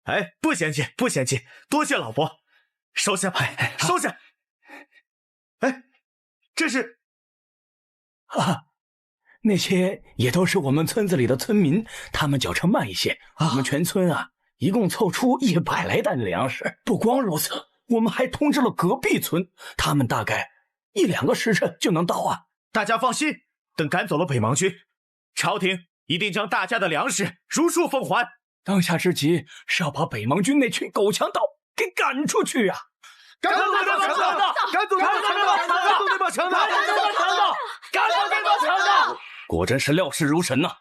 A: 哎，不嫌弃，不嫌弃，多谢老伯，收下吧，收下。哎，这是
D: 啊，那些也都是我们村子里的村民，他们脚程慢一些，我们全村啊，一共凑出100来担粮食。不光如此，我们还通知了隔壁村，他们大概1、2个时辰就能到啊。
A: 大家放心，等赶走了北邙军，朝廷一定将大家的粮食如数奉还。
D: 当下之急是要把北邙军那群狗强盗给赶出去啊！
A: 赶走那帮强盗！赶走那帮强盗！赶走那帮强盗！赶走那帮强盗！赶走那帮强盗！
D: 果真是料事如神呐！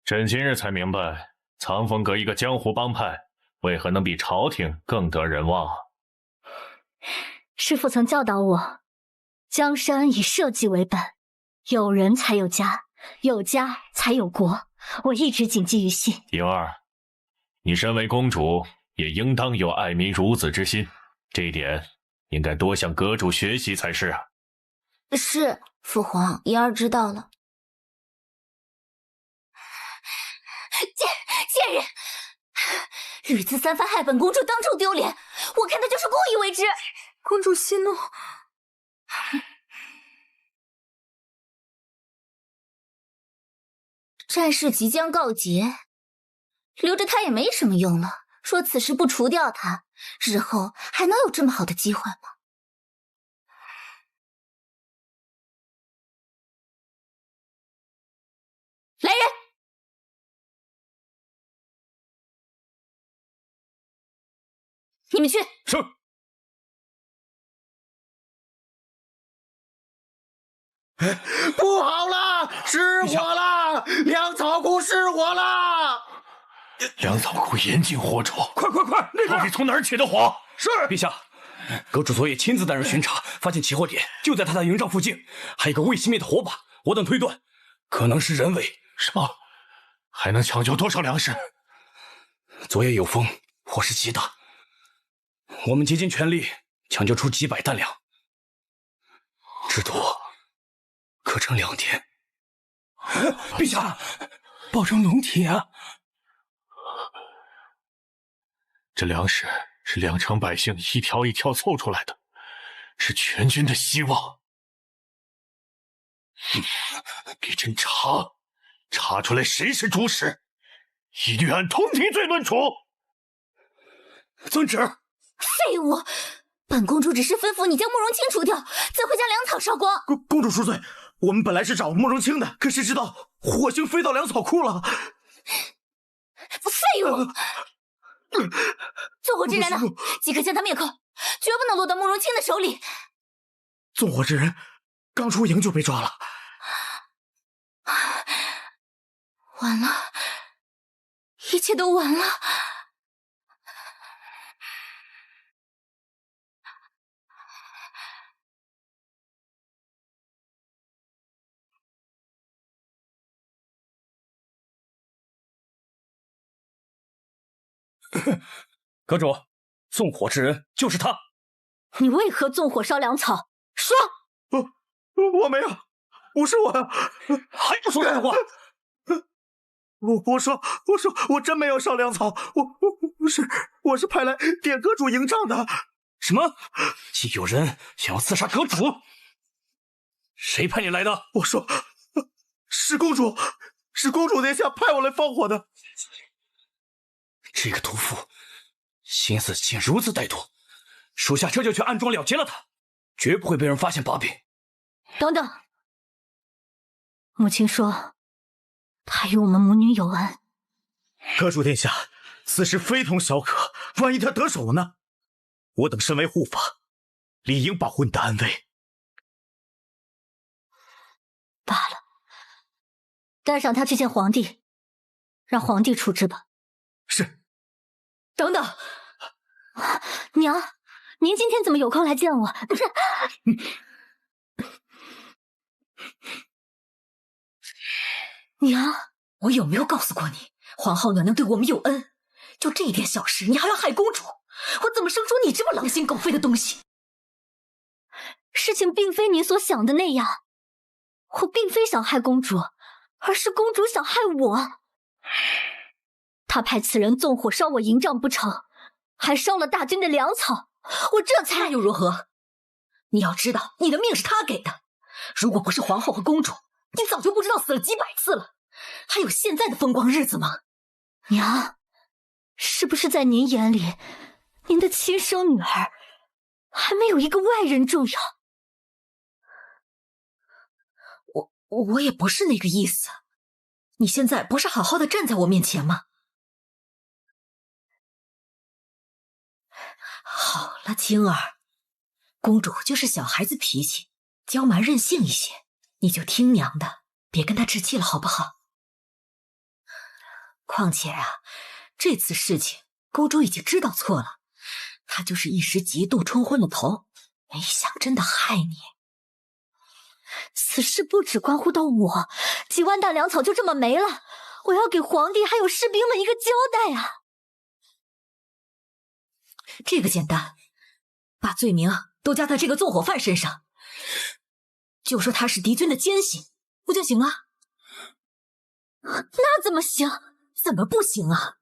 E: 朕今日才明白，藏风阁一个江湖帮派，为何能比朝廷更得人望啊？
C: 师父曾教导我，江山以社稷为本，有人才有家，有家才有国。我一直谨记于心。
E: 莹儿，你身为公主，也应当有爱民如子之心，这一点应该多向阁主学习才是啊。
B: 是，父皇，莹儿知道了。贱人，屡次三番害本公主当众丢脸，我看他就是故意为之。
H: 公主息怒。
B: 战事即将告捷，留着他也没什么用了。说此时不除掉他，日后还能有这么好的机会吗？来人！你们去。
A: 是。不好了，失火了！粮草库失火了！
E: 粮草库严禁火烛，
D: 快！那
E: 到底从哪儿起的火？
A: 是
D: 陛下，阁主昨夜亲自带人巡查，发现起火点就在他的营帐附近，还有个未熄灭的火把。我等推断，可能是人为。
E: 什么？还能抢救多少粮食？
D: 昨夜有风，火势极大，我们竭尽全力抢救出几百担粮，至多可撑2天。陛下，保重龙体啊！
E: 这粮食是2城百姓一条一条凑出来的，是全军的希望。给朕查出来谁是主使，一律按通敌罪论处。
D: 遵旨。
B: 废物！本公主只是吩咐你将慕容清除掉，怎会将粮草烧光？
A: 公主恕罪，我们本来是找慕容清的，可谁知道火星飞到粮草库了。
B: 废物！纵火之人呢？即刻将他灭口，绝不能落到慕容清的手里。
A: 纵火之人刚出营就被抓了。
B: 完了，一切都完了。
D: 阁主，纵火之人就是他。
C: 你为何纵火烧粮草？说！
A: 我没有，不是我呀！
D: 还不说实话！
A: 我说，我真没有烧粮草，我是派来点阁主营帐的。
D: 什么？竟有人想要刺杀阁主？谁派你来的？
A: 我说，是公主殿下派我来放火的。
D: 这个屠夫心思竟如此歹毒，属下这就去暗中了结了他，绝不会被人发现把柄。
C: 等等，母亲说她与我们母女有恩。
A: 阁主殿下，此事非同小可，万一他得手呢？我等身为护法，理应保护你的安危。
C: 罢了，带上他去见皇帝，让皇帝处置吧。
A: 是。
G: 等等，
C: 娘，您今天怎么有空来见我？不是，娘，
G: 我有没有告诉过你，皇后娘娘对我们有恩？就这一点小事，你还要害公主？我怎么生出你这么狼心狗肺的东西？
C: 事情并非你所想的那样，我并非想害公主，而是公主想害我。他派此人纵火烧我营帐不成，还烧了大军的粮草，我这才……
G: 那又如何？你要知道，你的命是他给的，如果不是皇后和公主，你早就不知道死了几百次了，还有现在的风光日子吗？
C: 娘，是不是在您眼里，您的亲生女儿还没有一个外人重要？
G: 我也不是那个意思，你现在不是好好的站在我面前吗？好了，青儿，公主就是小孩子脾气，娇蛮任性一些，你就听娘的，别跟她置气了，好不好？况且啊，这次事情公主已经知道错了，她就是一时嫉妒冲昏了头，没想真的害你。
C: 此事不只关乎到我，几万担粮草就这么没了，我要给皇帝还有士兵们一个交代啊！
G: 这个简单，把罪名都加在这个纵火犯身上，就说他是敌军的奸细，不就行了？
C: 那怎么行？
G: 怎么不行啊？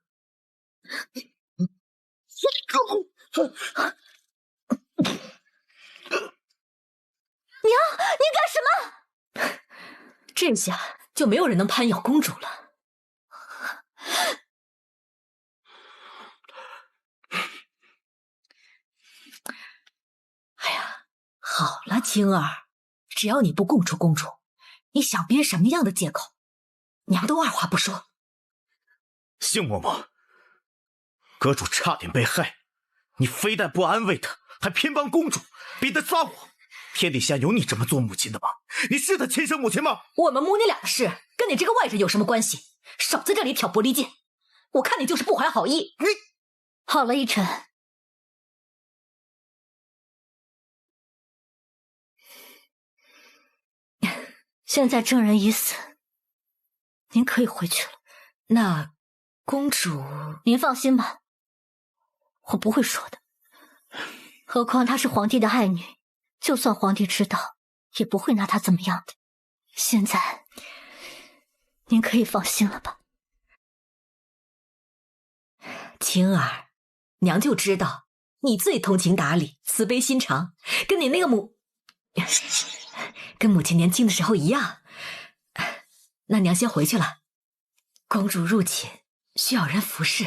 C: 娘，你干什么？
G: 这下就没有人能攀咬公主了。哎呀，好了，青儿，只要你不供出公主，你想编什么样的借口，娘都二话不说。
A: 杏嬷嬷，阁主差点被害，你非但不安慰他，还偏帮公主，逼他撒谎。天底下有你这么做母亲的吗？你是他亲生母亲吗？
G: 我们母女俩的事跟你这个外人有什么关系？少在这里挑拨离间，我看你就是不怀好意。
A: 你
C: 好了，依晨，现在证人已死，您可以回去了。
G: 那公主，
C: 您放心吧，我不会说的。何况她是皇帝的爱女，就算皇帝知道，也不会拿她怎么样的。现在，您可以放心了吧？
G: 青儿，娘就知道你最通情达理、慈悲心肠，跟你那个跟母亲年轻的时候一样。那娘先回去了，公主入寝需要人服侍。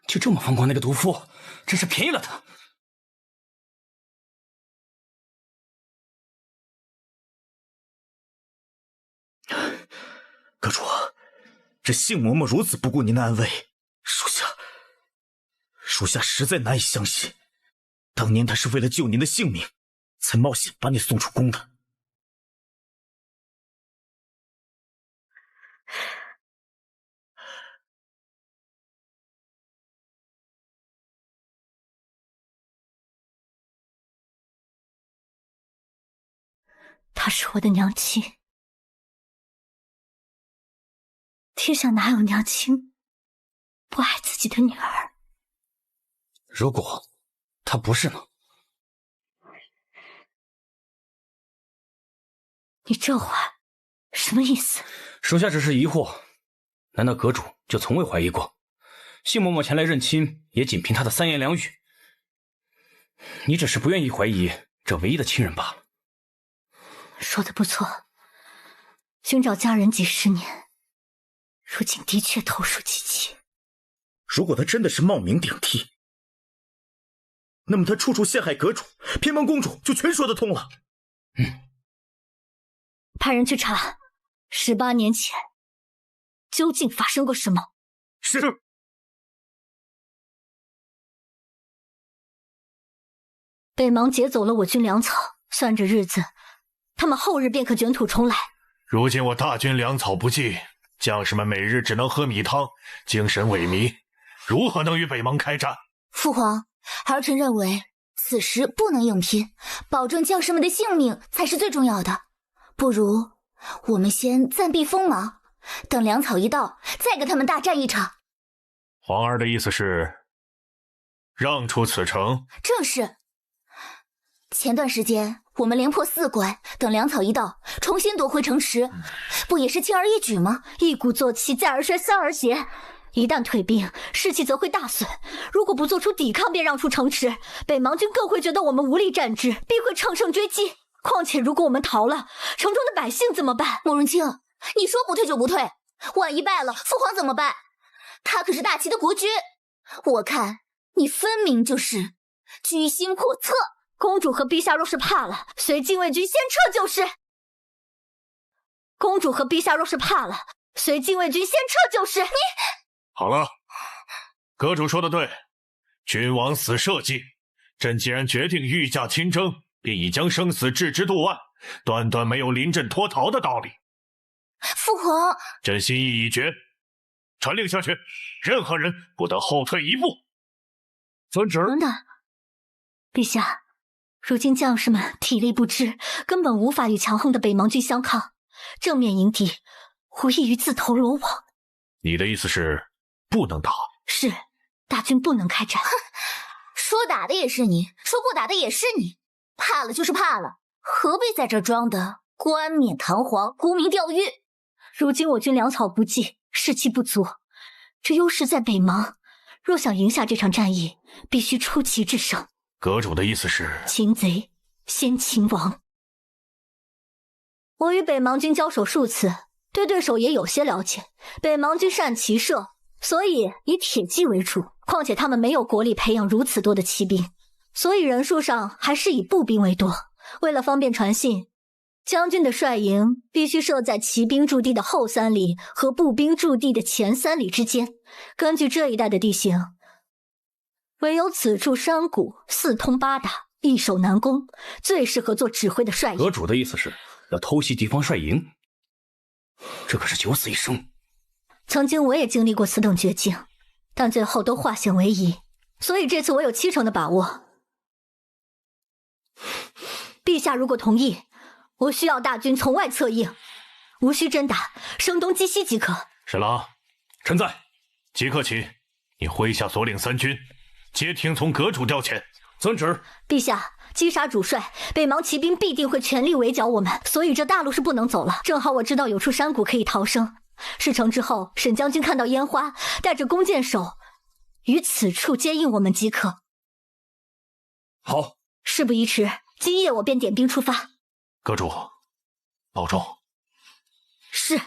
D: 就这么放过那个毒妇，真是便宜了他。
A: 阁主，这杏嬷嬷如此不顾您的安危，属下实在难以相信，当年她是为了救您的性命，才冒险把你送出宫的。
C: 她是我的娘亲，天下哪有娘亲不爱自己的女儿？
D: 如果她不是呢？
C: 你这话什么意思？
D: 属下只是疑惑，难道阁主就从未怀疑过？杏嬷嬷前来认亲，也仅凭她的三言两语。你只是不愿意怀疑这唯一的亲人罢了。
C: 说的不错，寻找家人几十年，如今的确投鼠忌器。
A: 如果他真的是冒名顶替，那么他处处陷害阁主，偏帮公主就全说得通了。
C: 派人去查18年前究竟发生过什么。
A: 是。
C: 北邙劫走了我军粮草，算着日子，他们后日便可卷土重来。
E: 如今我大军粮草不济，将士们每日只能喝米汤，精神萎靡，如何能与北邙开战？
B: 父皇，儿臣认为此时不能硬拼，保证将士们的性命才是最重要的。不如我们先暂避锋芒，等粮草一到，再跟他们大战一场。
E: 皇儿的意思是让出此城？
B: 正是。前段时间我们连破4关，等粮草一到，重新夺回城池，不也是轻而易举吗？
C: 一鼓作气，再而衰，三而竭。一旦退兵，士气则会大损。如果不做出抵抗便让出城池，北邙军更会觉得我们无力战之，必会乘胜追击。况且如果我们逃了，城中的百姓怎么办？
B: 慕容清，你说不退就不退，万一败了，父皇怎么办？他可是大齐的国君，我看你分明就是居心叵测。
C: 公主和陛下若是怕了，随禁卫军先撤就是。公主和陛下若是怕了，随禁卫军先撤就是。你
E: 好了，阁主说的对，君王死社稷，朕既然决定御驾亲征，便已将生死置之度外，断断没有临阵脱逃的道理。
B: 父皇，
E: 朕心意已决，传令下去，任何人不得后退一步。遵旨。
C: 等等，陛下，如今将士们体力不支，根本无法与强横的北邙军相抗，正面迎敌，无异于自投罗网。
E: 你的意思是不能打？
C: 是，大军不能开战。
B: 说打的也是你，说不打的也是你，怕了就是怕了，何必在这装的冠冕堂皇、沽名钓誉？
C: 如今我军粮草不济，士气不足，这优势在北邙。若想赢下这场战役，必须出奇制胜。
E: 阁主的意思是，
C: 擒贼先擒王。我与北邙军交手数次，对对手也有些了解。北邙军善骑射，所以以铁骑为主。况且他们没有国力培养如此多的骑兵，所以人数上还是以步兵为多。为了方便传信，将军的帅营必须设在骑兵驻地的后3里和步兵驻地的前3里之间。根据这一带的地形，唯有此处山谷四通八达，易守难攻，最适合做指挥的帅营。
D: 阁主的意思是要偷袭敌方帅营，这可是九死一生。
C: 曾经我也经历过此等绝境，但最后都化险为夷，所以这次我有70%的把握。陛下如果同意，我需要大军从外策应，无需真打，声东击西即可。
E: 沈郎，臣在，即刻起，你麾下所领3军，皆听从阁主调遣。遵旨。
C: 陛下，击杀主帅，北邙骑兵必定会全力围剿我们，所以这大路是不能走了。正好我知道有处山谷可以逃生。事成之后，沈将军看到烟花，带着弓箭手于此处接应我们即可。
F: 好，
C: 事不宜迟，今夜我便点兵出发。
E: 阁主，保重。
C: 是。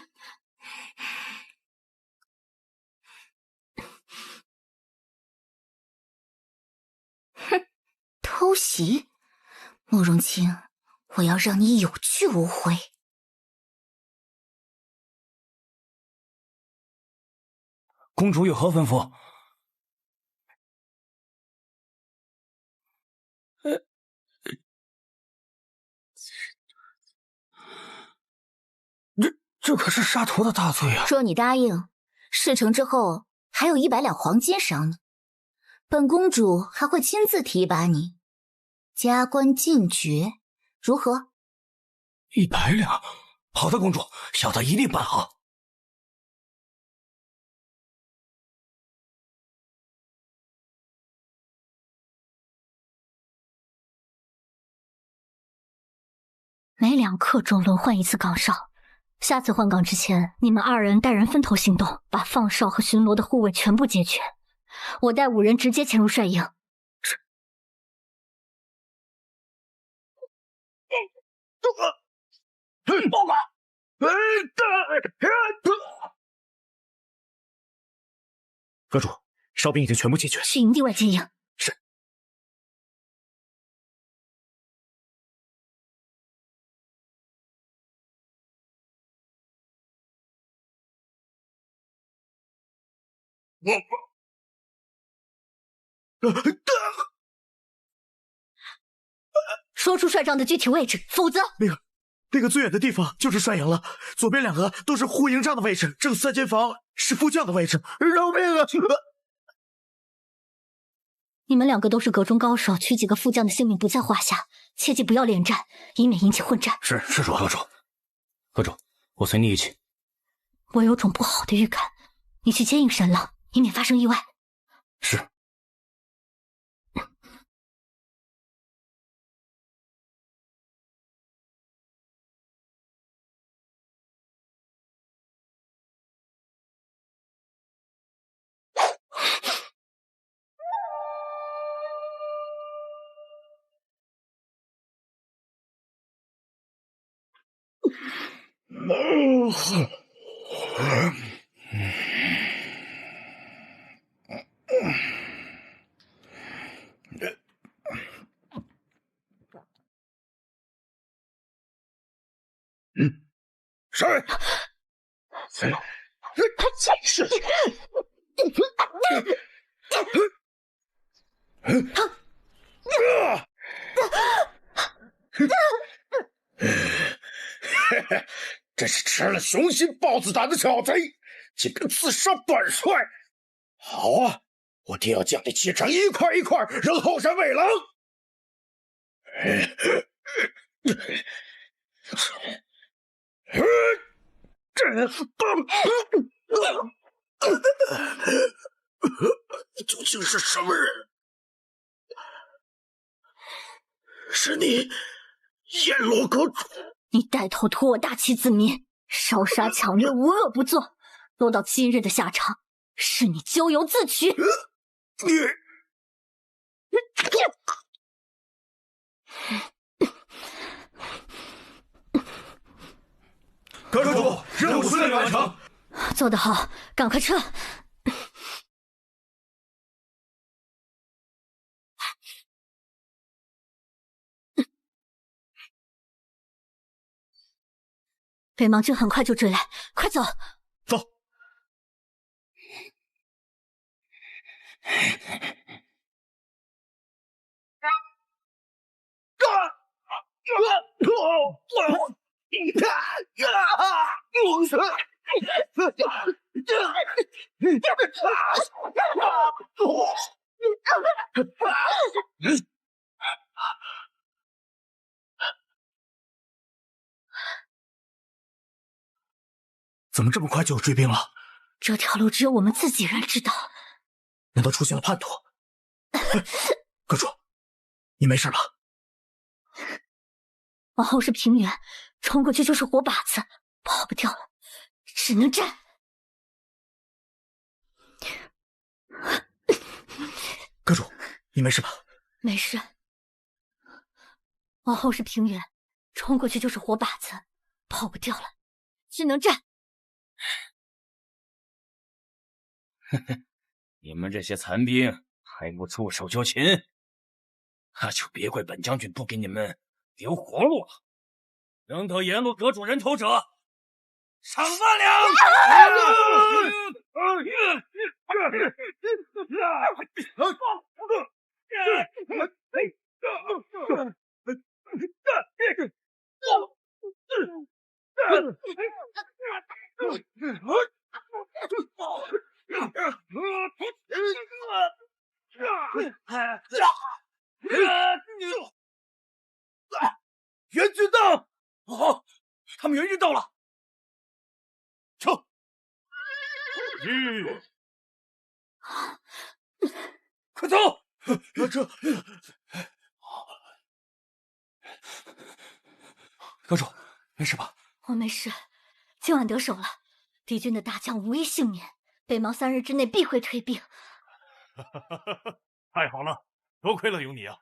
B: 哼，偷袭，慕容清，我要让你有去无回。
D: 公主有何吩咐？这可是杀头的大罪啊！
B: 若你答应，事成之后还有100两黄金赏你，本公主还会亲自提拔你，加官进爵，如何
D: ？100两，好的，公主，小的一定办好。
C: 每2刻钟轮换1次岗哨，下次换岗之前，你们2人带人分头行动，把放哨和巡逻的护卫全部截全。我带5人直接潜入帅营。
A: 是。报告！阁主，哨兵已经全部截全，
C: 去营地外接应。说出帅帐的具体位置，否则
A: 那个最远的地方就是帅营了，左边2个都是护营帐的位置，正3间房是副将的位置。饶命啊！
C: 你们2个都是阁中高手，取几个副将的性命不在话下，切记不要恋战，以免引起混战。
D: 是主，阁主。阁主，我随你一起。
C: 我有种不好的预感，你去接应神郎，以免发生意外。
D: 是。
A: 是。这是吃了雄心豹子胆的小贼，竟敢刺杀本帅！好啊，我定要将你切成一块一块，扔后山喂狼！究竟是什么人？是你，阎罗阁主！
C: 你带头图我大齐子民，烧杀抢掠，无恶不作，落到今日的下场，是你咎由自取。
A: 阁主，任务顺利完成。
C: 做得好，赶快撤。北邙军很快就追来，快走！
A: 走。怎么这么快就有追兵了？
C: 这条路只有我们自己人知道。
A: 难道出现了叛徒？阁主，你没事吧？
C: 往后是平原，冲过去就是活靶子，跑不掉了，只能战。
A: 阁主，你没事吧？
C: 没事。往后是平原，冲过去就是活靶子，跑不掉了，只能战。
D: 你们这些残兵还不出手就擒，那就别怪本将军不给你们留活路了。能得阎罗阁主人头者，赏万两！
A: 援军到！哦，他们援军到了！撤！快走！这
D: 阁主，没事吧？
C: 我没事，今晚得手了，敌军的大将无一幸免，北邙3日之内必会退兵。
E: 太好了，多亏了有你啊！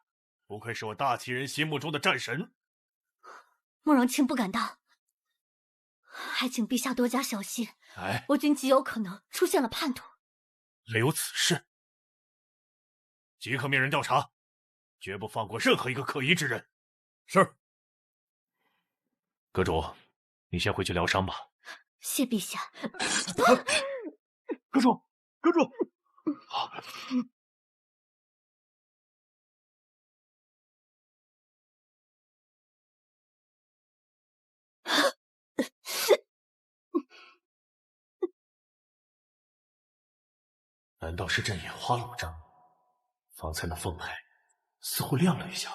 E: 不愧是我大齐人心目中的战神。
C: 慕容清不敢当，还请陛下多加小心。
E: 哎，
C: 我军极有可能出现了叛徒。
E: 留此事，即刻命人调查，绝不放过任何一个可疑之人。
A: 是。
E: 阁主，你先回去疗伤吧。
C: 谢陛下。
A: 阁主，阁主。
E: 难道是阵眼花了我账？方才那凤牌似乎亮了一下。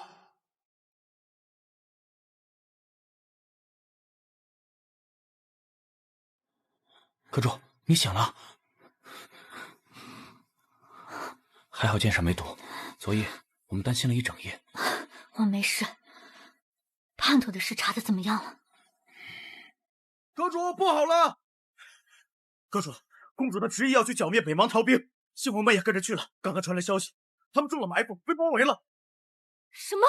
D: 阁主，你醒了，还好剑上没毒，所以我们担心了一整夜。
C: 我没事。叛徒的事查的怎么样了？
A: 阁主，不好了！阁主，公主的执意要去剿灭北邙逃兵，信王们也跟着去了。刚刚传来消息，他们中了埋伏，被包围了。
C: 什么？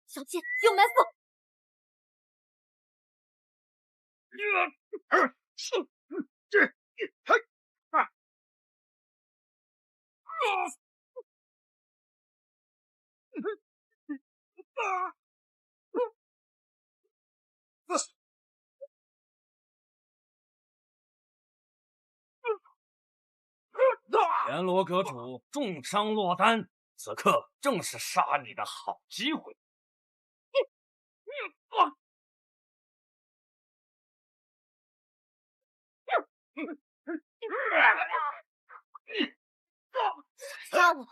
C: 小姐，有埋伏！
D: 阎罗阁主重伤落单，此刻正是杀你的好机会。
C: 杀我！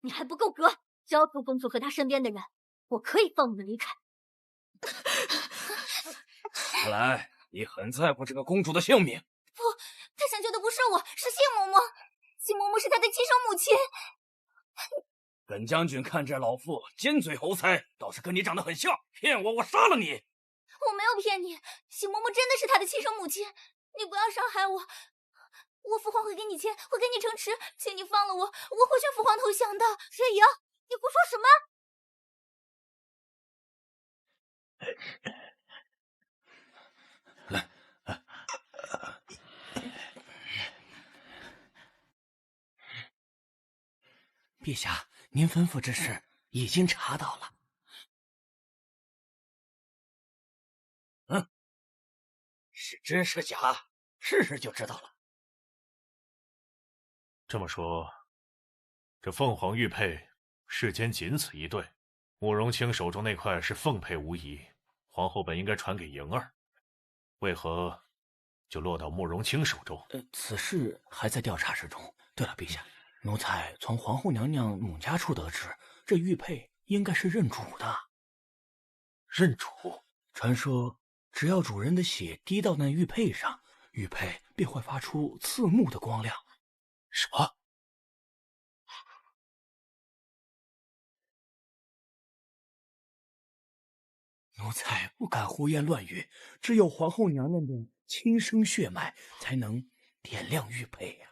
C: 你还不够格！交出公主和她身边的人，我可以放你们离开。
D: 看来你很在乎这个公主的性命。
B: 不，他想救的不是我，是谢嬷嬷。谢嬷嬷是他的亲生母亲。
D: 本将军看这老妇尖嘴猴腮，倒是跟你长得很像，骗我，我杀了你！
B: 我没有骗你，谢嬷嬷真的是他的亲生母亲。你不要伤害我，我父皇会给你钱，会给你城池，请你放了我，我会劝父皇投降的。水莹，你胡说什么？
D: 陛下，您吩咐之事已经查到了。是真是假，试试就知道了。
E: 这么说，这凤凰玉佩世间仅此一对，慕容清手中那块是凤佩无疑，皇后本应该传给莹儿，为何就落到慕容清手中？
D: 此事还在调查之中。对了，陛下，奴才从皇后娘娘母家处得知，这玉佩应该是认主的。
E: 认主？
D: 传说只要主人的血滴到那玉佩上，玉佩便会发出刺目的光亮。
E: 什么？
D: 奴才不敢胡言乱语，只有皇后娘娘的亲生血脉才能点亮玉佩呀。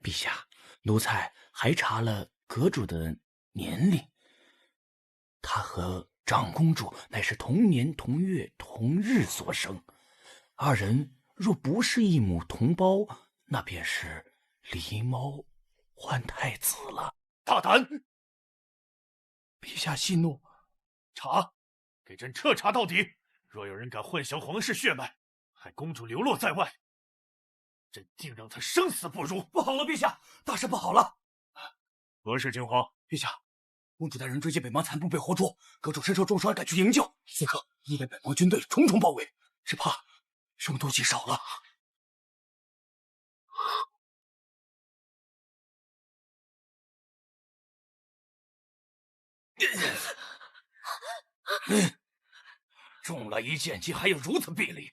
D: 陛下，奴才还查了阁主的年龄，他和长公主乃是同年同月同日所生，二人若不是一母同胞，那便是狸猫换太子了。
E: 大胆！
D: 陛下息怒，
E: 查，给朕彻查到底！若有人敢混淆皇室血脉，害公主流落在外，朕定让他生死不如！
D: 不好了，陛下，大事不好了！
E: 何事惊慌？
D: 陛下，公主带人追击北邙残部被活捉，阁主身受重伤，赶去营救。此刻已被北邙军队重重包围，只怕凶多吉少了。中了一箭，竟还有如此臂力，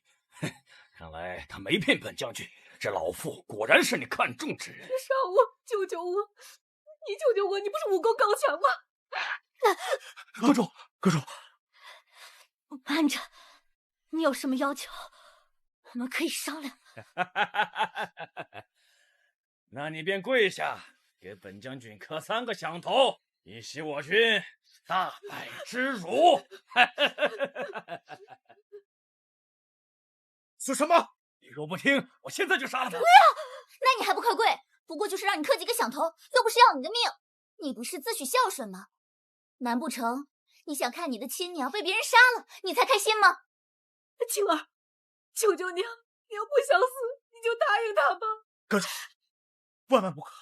D: 看来他没骗本将军。这老妇果然是你看中之人。
G: 别杀我！救救我！你救救我！你不是武功高强吗？
D: 阁主，阁主，
C: 慢着，你有什么要求，我们可以商量。
D: 那你便跪下，给本将军磕3个响头，以息我军大败之辱。
A: 是什么？
D: 你若不听，我现在就杀了他！
B: 不要！那你还不快跪？不过就是让你磕几个响头，又不是要你的命。你不是自诩孝顺吗？难不成你想看你的亲娘被别人杀了，你才开心吗？
G: 青儿，求求娘，娘不想死，你就答应他吧。
A: 阁主，万万不可！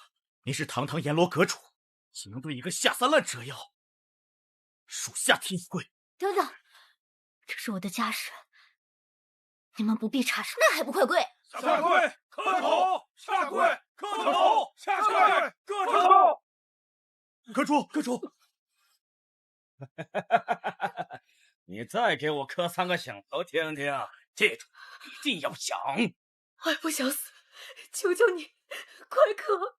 A: 你是堂堂阎罗阁主，岂能对一个下三滥折腰？属下替你跪。
C: 等等，这是我的家事，你们不必插手。
B: 那还不快跪！
A: 下跪，磕头！下跪，磕头！下跪，磕头！阁主，
D: 你再给我磕3个响头听听，记住，一定要响！
G: 我也不想死，求求你，快磕！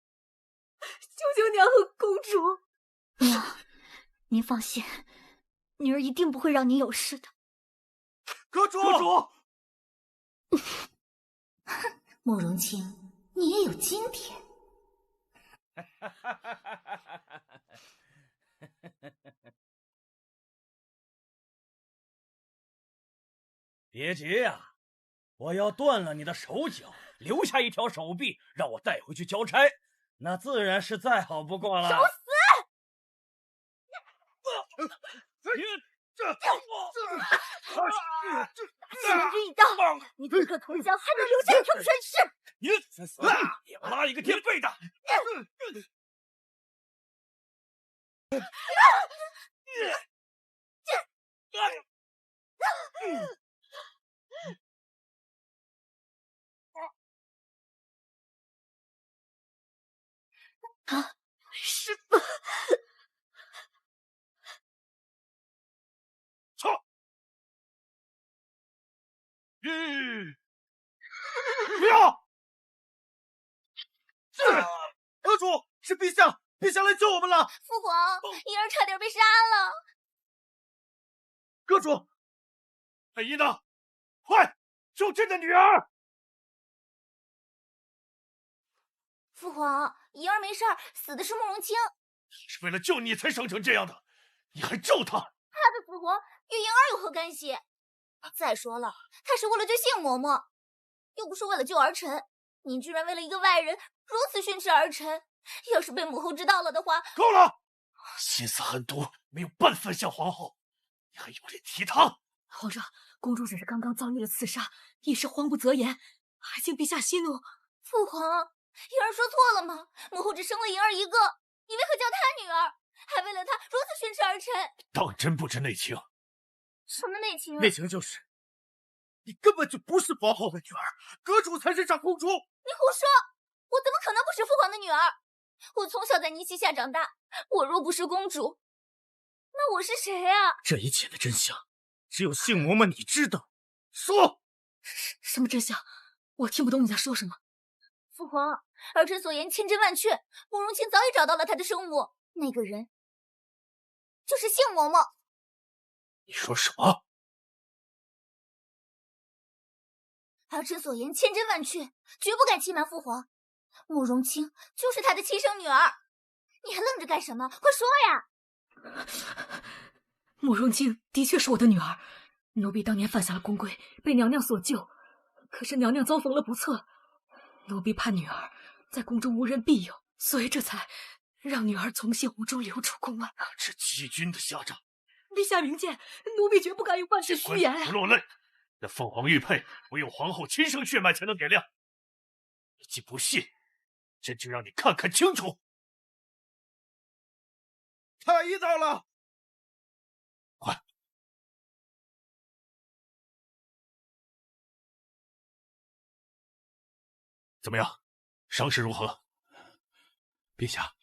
G: 求求娘和公主。
C: 娘，您放心，女儿一定不会让您有事的。
A: 阁主，
B: 慕容清，你也有今天。
D: 别急呀，我要断了你的手脚，留下一条手臂，让我带回去交差，那自然是再好不过了。
B: 找死！今日一到，你这个头像还能留下一条全尸！
D: 你死了，也拉一个垫背的！
G: 师父，
A: 错！不要！阁主，是陛下，陛下来救我们了！
B: 父皇，婴儿差点被杀了。
A: 阁主，太医呢？快救朕的女儿！
B: 父皇，婴儿没事儿，死的是慕容清。
A: 是为了救你才生成这样的，你还咒他？
B: 他的死活与婴儿有何干系？再说了，他是为了救杏嬷嬷，又不是为了救儿臣。您居然为了一个外人如此训斥儿臣，要是被母后知道了的话……
A: 够了！心思狠毒，没有半分像皇后，你还有脸提她？
G: 皇上，公主只是刚刚遭遇了刺杀，一时慌不择言，还请陛下息怒。
B: 父皇，婴儿说错了吗？母后只生了婴儿一个，你为何叫她女儿，还为了她如此训斥儿臣？
E: 当真不知内情。
B: 什么内情？
A: 内情就是你根本就不是皇后的女儿，阁主才是长公主。
B: 你胡说！我怎么可能不是父皇的女儿？我从小在泥溪下长大，我若不是公主，那我是谁啊？
A: 这一切的真相，只有杏嬷嬷你知道。说
G: 什么真相？我听不懂你在说什么。
B: 父皇，儿臣所言千真万确，慕容清早已找到了他的生母，那个人就是杏嬷嬷。
E: 你说什么？
B: 儿臣所言千真万确，绝不敢欺瞒父皇。慕容清就是他的亲生女儿，你还愣着干什么？快说呀！
G: 慕容清的确是我的女儿，奴婢当年犯下了宫规，被娘娘所救，可是娘娘遭逢了不测，奴婢怕女儿在宫中无人庇佑，所以这才让女儿从幸无中流出宫外。
A: 这欺君的下场！
G: 陛下明鉴，奴婢绝不敢有半句虚言。
E: 不落泪，那凤凰玉佩唯有皇后亲生血脉才能点亮。你既不信，朕就让你看看清楚。
A: 太医到了，
E: 快！怎么样？伤势如何？
D: 陛下，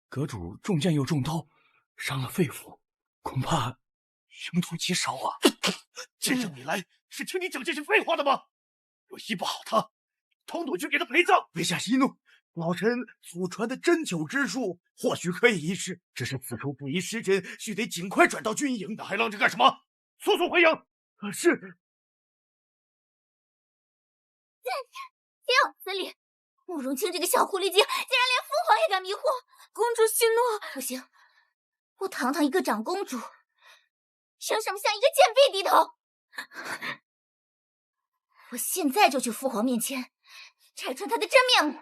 D: 阁主中箭又中刀，伤了肺腑，恐怕凶多吉少啊！
E: 朕让你来是听你讲这些废话的吗？若医不好他，统统去给他陪葬。
A: 陛下息怒，老臣祖传的针灸之术或许可以一试，只是此处不宜施针，须得尽快转到军营。
E: 那还愣着干什么？速速回营！
A: 是。
B: 岂有此理！慕容清这个小狐狸精，竟然连父皇也敢迷惑！公主息怒！不行，我堂堂一个长公主，凭什么向一个贱婢低头？我现在就去父皇面前拆穿他的真面目。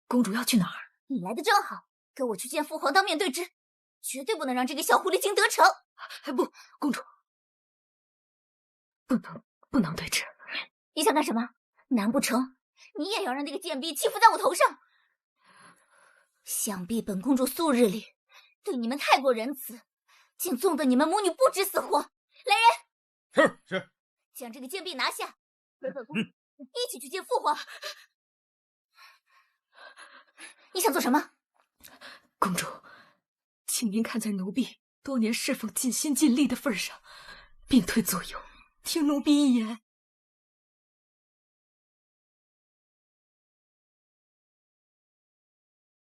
G: 公主要去哪儿？
B: 你来的正好，跟我去见父皇当面对质，绝对不能让这个小狐狸精得逞。
G: 不，公主，不能对峙。
B: 你想干什么？难不成你也要让那个贱婢欺负在我头上？想必本公主素日里对你们太过仁慈，竟纵得你们母女不知死活。来人，
A: 是，
B: 将这个贱婢拿下，跟本公主一起去见父皇。你想做什么？
G: 公主，请您看在奴婢多年侍奉尽心尽力的份上，并退左右，听奴婢一言。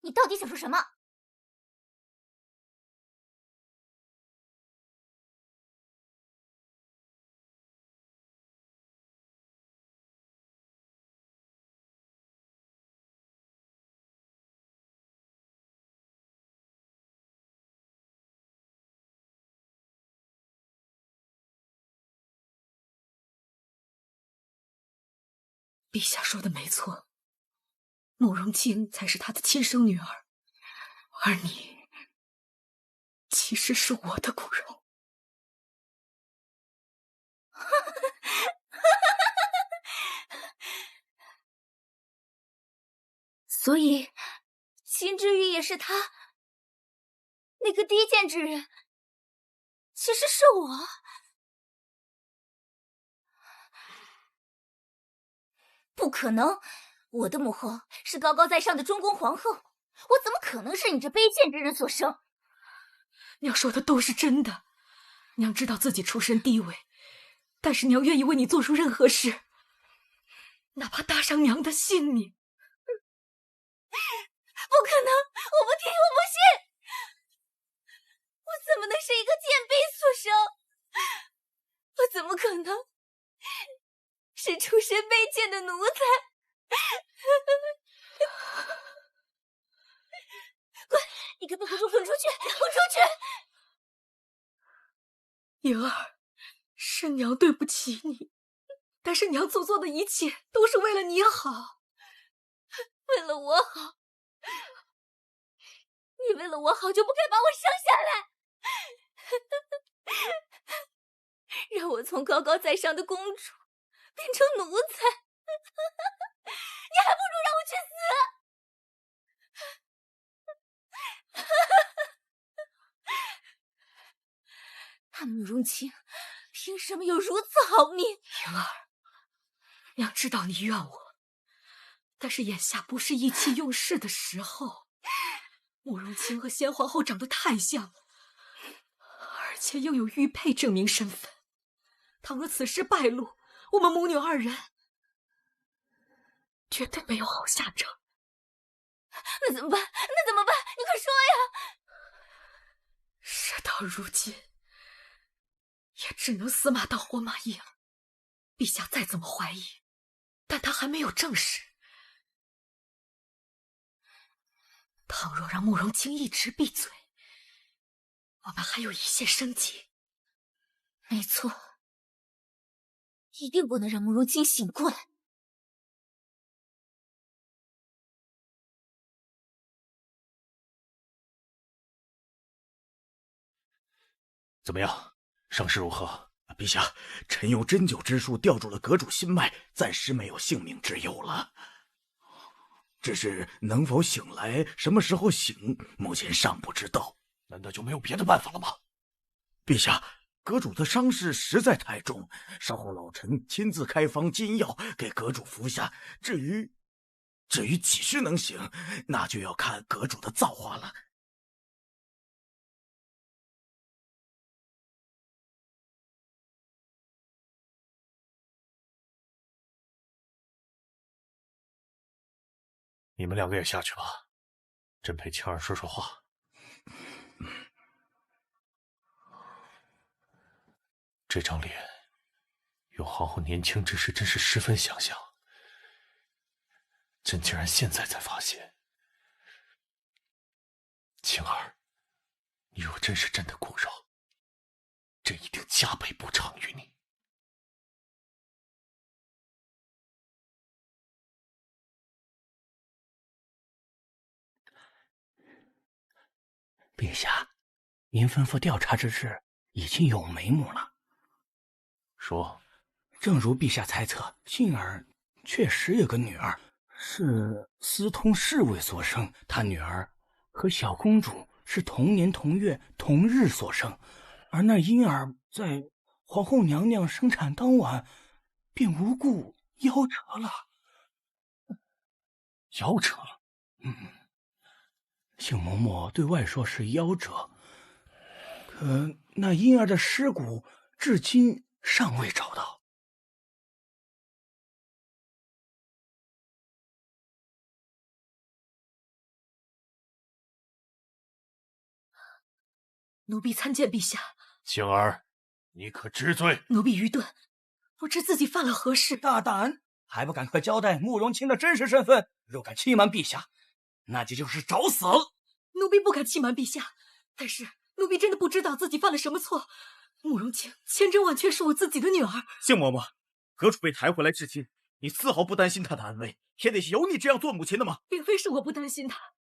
B: 你到底想说什么？
G: 陛下说的没错，慕容清才是他的亲生女儿，而你其实是我的骨肉。
B: 所以，秦之玉也是他那个低贱之人，其实是我。不可能，我的母后是高高在上的中宫皇后，我怎么可能是你这卑贱之人所生？
G: 娘说的都是真的，娘知道自己出身低微，但是娘愿意为你做出任何事，哪怕搭上娘的性命。
B: 不可能，我不听，我不信！我怎么能是一个贱婢所生？我怎么可能是出身卑贱的奴才？滚！你给本公主滚出去！滚出去！
G: 莹儿，是娘对不起你，但是娘所做的一切都是为了你好。
B: 为了我好，你为了我好就不该把我生下来，让我从高高在上的公主变成奴才，你还不如让我去死！他慕容清凭什么有如此好命？
G: 莹儿，娘知道你怨我，但是眼下不是意气用事的时候。慕容清和先皇后长得太像了，而且又有玉佩证明身份。倘若此事败露，我们母女二人绝对没有好下场。
B: 那怎么办？那怎么办？你快说呀！
G: 事到如今，也只能死马当活马医了。陛下再怎么怀疑，但他还没有证实。倘若让慕容清一直闭嘴，我们还有一线生机。
B: 没错，一定不能让慕容清醒过来。
E: 怎么样？伤势如何？
A: 陛下，臣用针灸之术吊住了阁主心脉，暂时没有性命之忧了。只是能否醒来，什么时候醒，目前尚不知道。
E: 难道就没有别的办法了吗？
A: 陛下，阁主的伤势实在太重，稍后老臣亲自开方金药给阁主服下。至于几时能醒，那就要看阁主的造化了。
E: 你们两个也下去吧，朕陪青儿说说话。这张脸，与皇后年轻之时真是十分相像。朕竟然现在才发现，青儿，你若真是朕的骨肉，朕一定加倍补偿于你。
D: 陛下，您吩咐调查之事已经有眉目了。
E: 说，
D: 正如陛下猜测，杏儿确实有个女儿，是私通侍卫所生。她女儿和小公主是同年同月同日所生，而那婴儿在皇后娘娘生产当晚便无故夭折了。
E: 夭折了？
D: 杏嬷嬷对外说是夭折，可那婴儿的尸骨至今尚未找到。
G: 奴婢参见陛下。
E: 杏儿，你可知罪？
G: 奴婢愚钝，不知自己犯了何事。
D: 大胆，还不赶快交代慕容清的真实身份！若敢欺瞒陛下，那就是找死！
G: 奴婢不敢欺瞒陛下，但是奴婢真的不知道自己犯了什么错。慕容清千真万确是我自己的女儿。
A: 杏嬷嬷，阁主被抬回来至今，你丝毫不担心她的安危，偏得有你这样做母亲的吗？
G: 并非是我不担心她，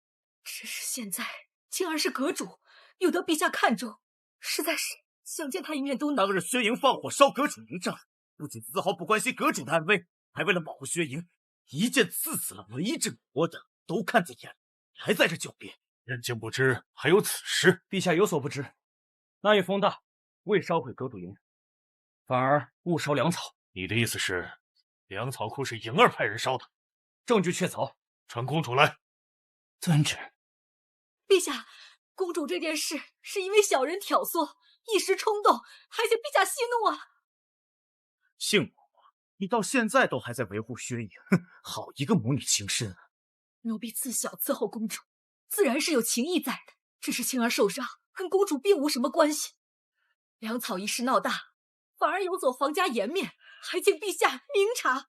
G: 只是现在青儿是阁主，又得陛下看重，实在是想见她一面都难。
A: 当日薛营放火烧阁主营帐，不仅丝毫不关心阁主的安危，还为了保护薛营，一剑刺死了韦正。我等都看在眼里，还在这狡辩，
E: 人竟不知还有此事。
D: 陛下有所不知，那夜风大，未烧毁阁主营，反而误烧粮草。
E: 你的意思是，粮草库是莹儿派人烧的？
D: 证据确凿。
E: 传公主来。
D: 遵旨。
G: 陛下，公主这件事是因为小人挑唆，一时冲动，还请陛下息怒啊！
A: 杏嬷嬷，你到现在都还在维护薛营，好一个母女情深啊！
G: 奴婢自小伺候公主，自然是有情义在的。只是青儿受伤，跟公主并无什么关系。粮草一事闹大，反而有损皇家颜面，还请陛下明察。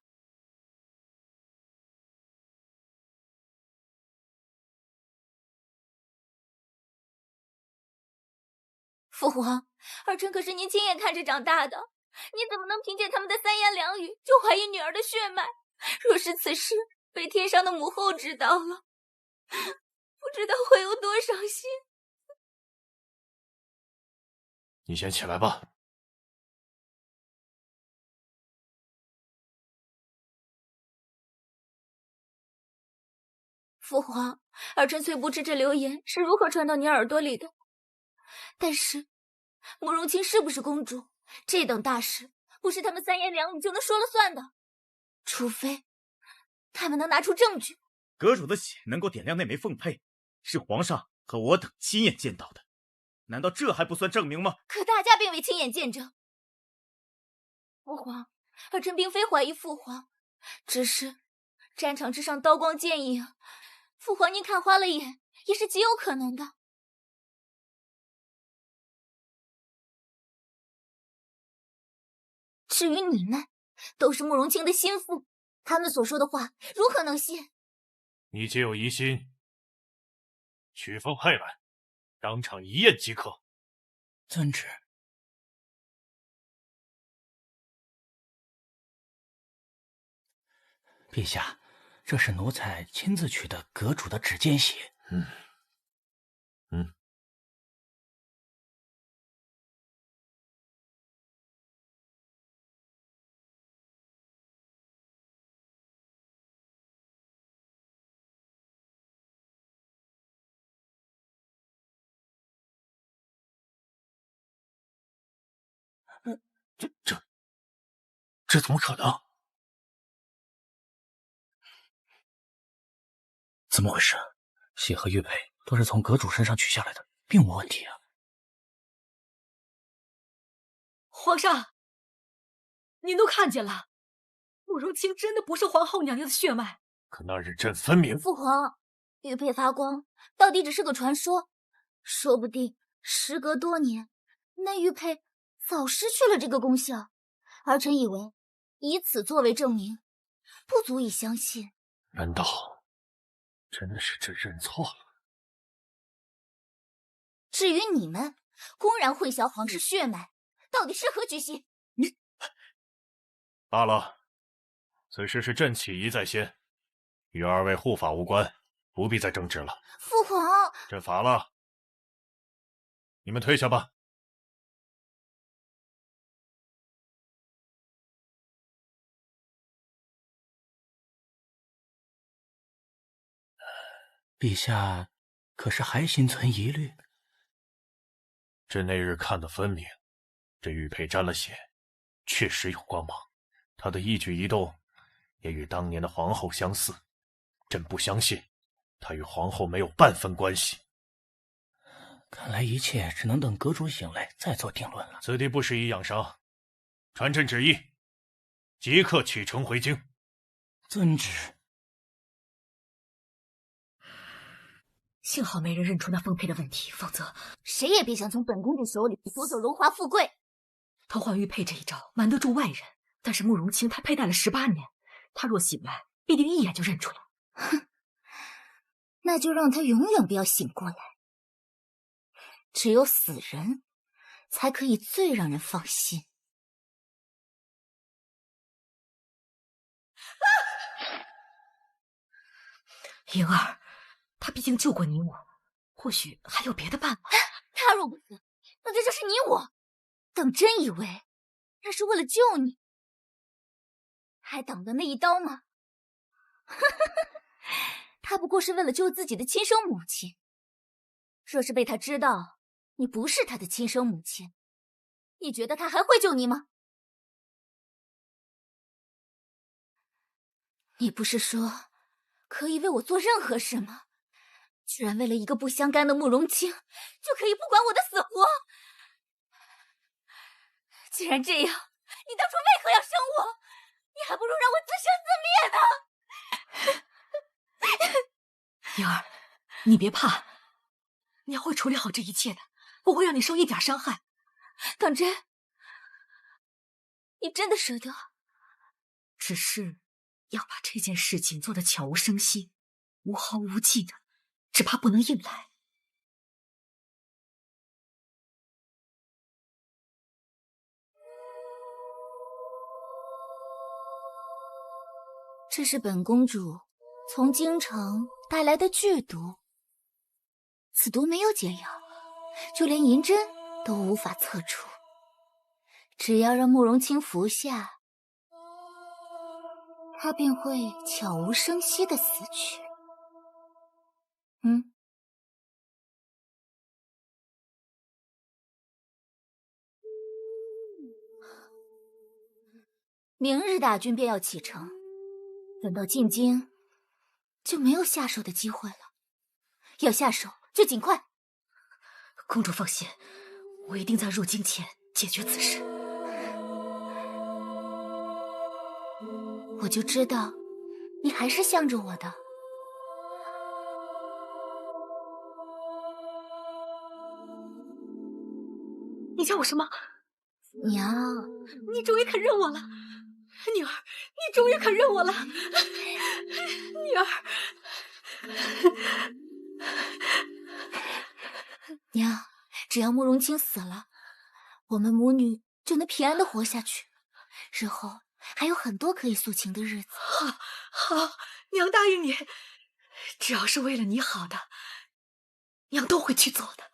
B: 父皇，儿臣可是您亲眼看着长大的，你怎么能凭借他们的三言两语就怀疑女儿的血脉？若是此事被天上的母后知道了，不知道会有多伤心。
E: 你先起来吧。
B: 父皇，儿臣虽不知这流言是如何传到你耳朵里的，但是慕容清是不是公主，这等大事不是他们三言两语就能说了算的，除非他们能拿出证据。
A: 阁主的血能够点亮那枚凤佩，是皇上和我等亲眼见到的，难道这还不算证明吗？
B: 可大家并未亲眼见证。父皇，儿臣并非怀疑父皇，只是战场之上刀光剑影，父皇您看花了眼也是极有可能的。至于你们，都是慕容清的心腹，他们所说的话如何能信？
E: 你皆有疑心，取凤佩来，当场一验即可。
D: 遵旨。陛下，这是奴才亲自取的阁主的指尖血。
E: 这怎么可能？
D: 怎么回事？血和玉佩都是从阁主身上取下来的，并无问题啊。
G: 皇上，您都看见了，慕容清真的不是皇后娘娘的血脉。
E: 可那日朕分明……
B: 父皇，玉佩发光到底只是个传说，说不定时隔多年，那玉佩早失去了这个功效。儿臣以为以此作为证明，不足以相信。
E: 难道真的是朕认错了？
B: 至于你们公然混淆皇室血脉，到底是何居心？
A: 你
E: 罢了，此事是朕起疑在先，与二位护法无关，不必再争执了。
B: 父皇，
E: 朕罚了。你们退下吧。
D: 陛下可是还心存疑虑？
E: 朕那日看得分明，这玉佩沾了血，确实有光芒，她的一举一动也与当年的皇后相似。朕不相信她与皇后没有半分关系。
D: 看来一切只能等阁主醒来再做定论了。
E: 此地不适宜养伤，传朕旨意，即刻启程回京。
D: 遵旨。
G: 幸好没人认出那凤佩的问题，否则
B: 谁也别想从本公主手里夺走荣华富贵。
G: 偷换玉佩这一招瞒得住外人，但是慕容清她佩戴了18年，她若醒来，必定一眼就认出来。
B: 哼，那就让她永远不要醒过来。只有死人才可以最让人放心。
G: 莹儿，他毕竟救过你我，或许还有别的办法。
B: 他若不死，那这就是你我。当真以为那是为了救你，还挡的那一刀吗？他不过是为了救自己的亲生母亲。若是被他知道你不是他的亲生母亲，你觉得他还会救你吗？你不是说可以为我做任何事吗？居然为了一个不相干的慕容清，就可以不管我的死活？既然这样，你当初为何要生我？你还不如让我自生自灭呢！
G: 莹儿，你别怕，娘会处理好这一切的，不会让你受一点伤害。
B: 当真？你真的舍得？
G: 只是要把这件事情做得悄无声息、无毫无迹的，只怕不能硬来。
B: 这是本公主从京城带来的剧毒，此毒没有解药，就连银针都无法测出。只要让慕容清服下，她便会悄无声息地死去。明日大军便要启程，等到进京，就没有下手的机会了。要下手就尽快。
G: 公主放心，我一定在入京前解决此事。
B: 我就知道，你还是向着我的。
G: 你叫我什么？
B: 娘。
G: 你终于肯认我了，女儿，你终于肯认我了，女儿。
B: 娘，只要慕容清死了，我们母女就能平安的活下去，日后还有很多可以诉情的日子。
G: 好，娘答应你，只要是为了你好的，娘都会去做的。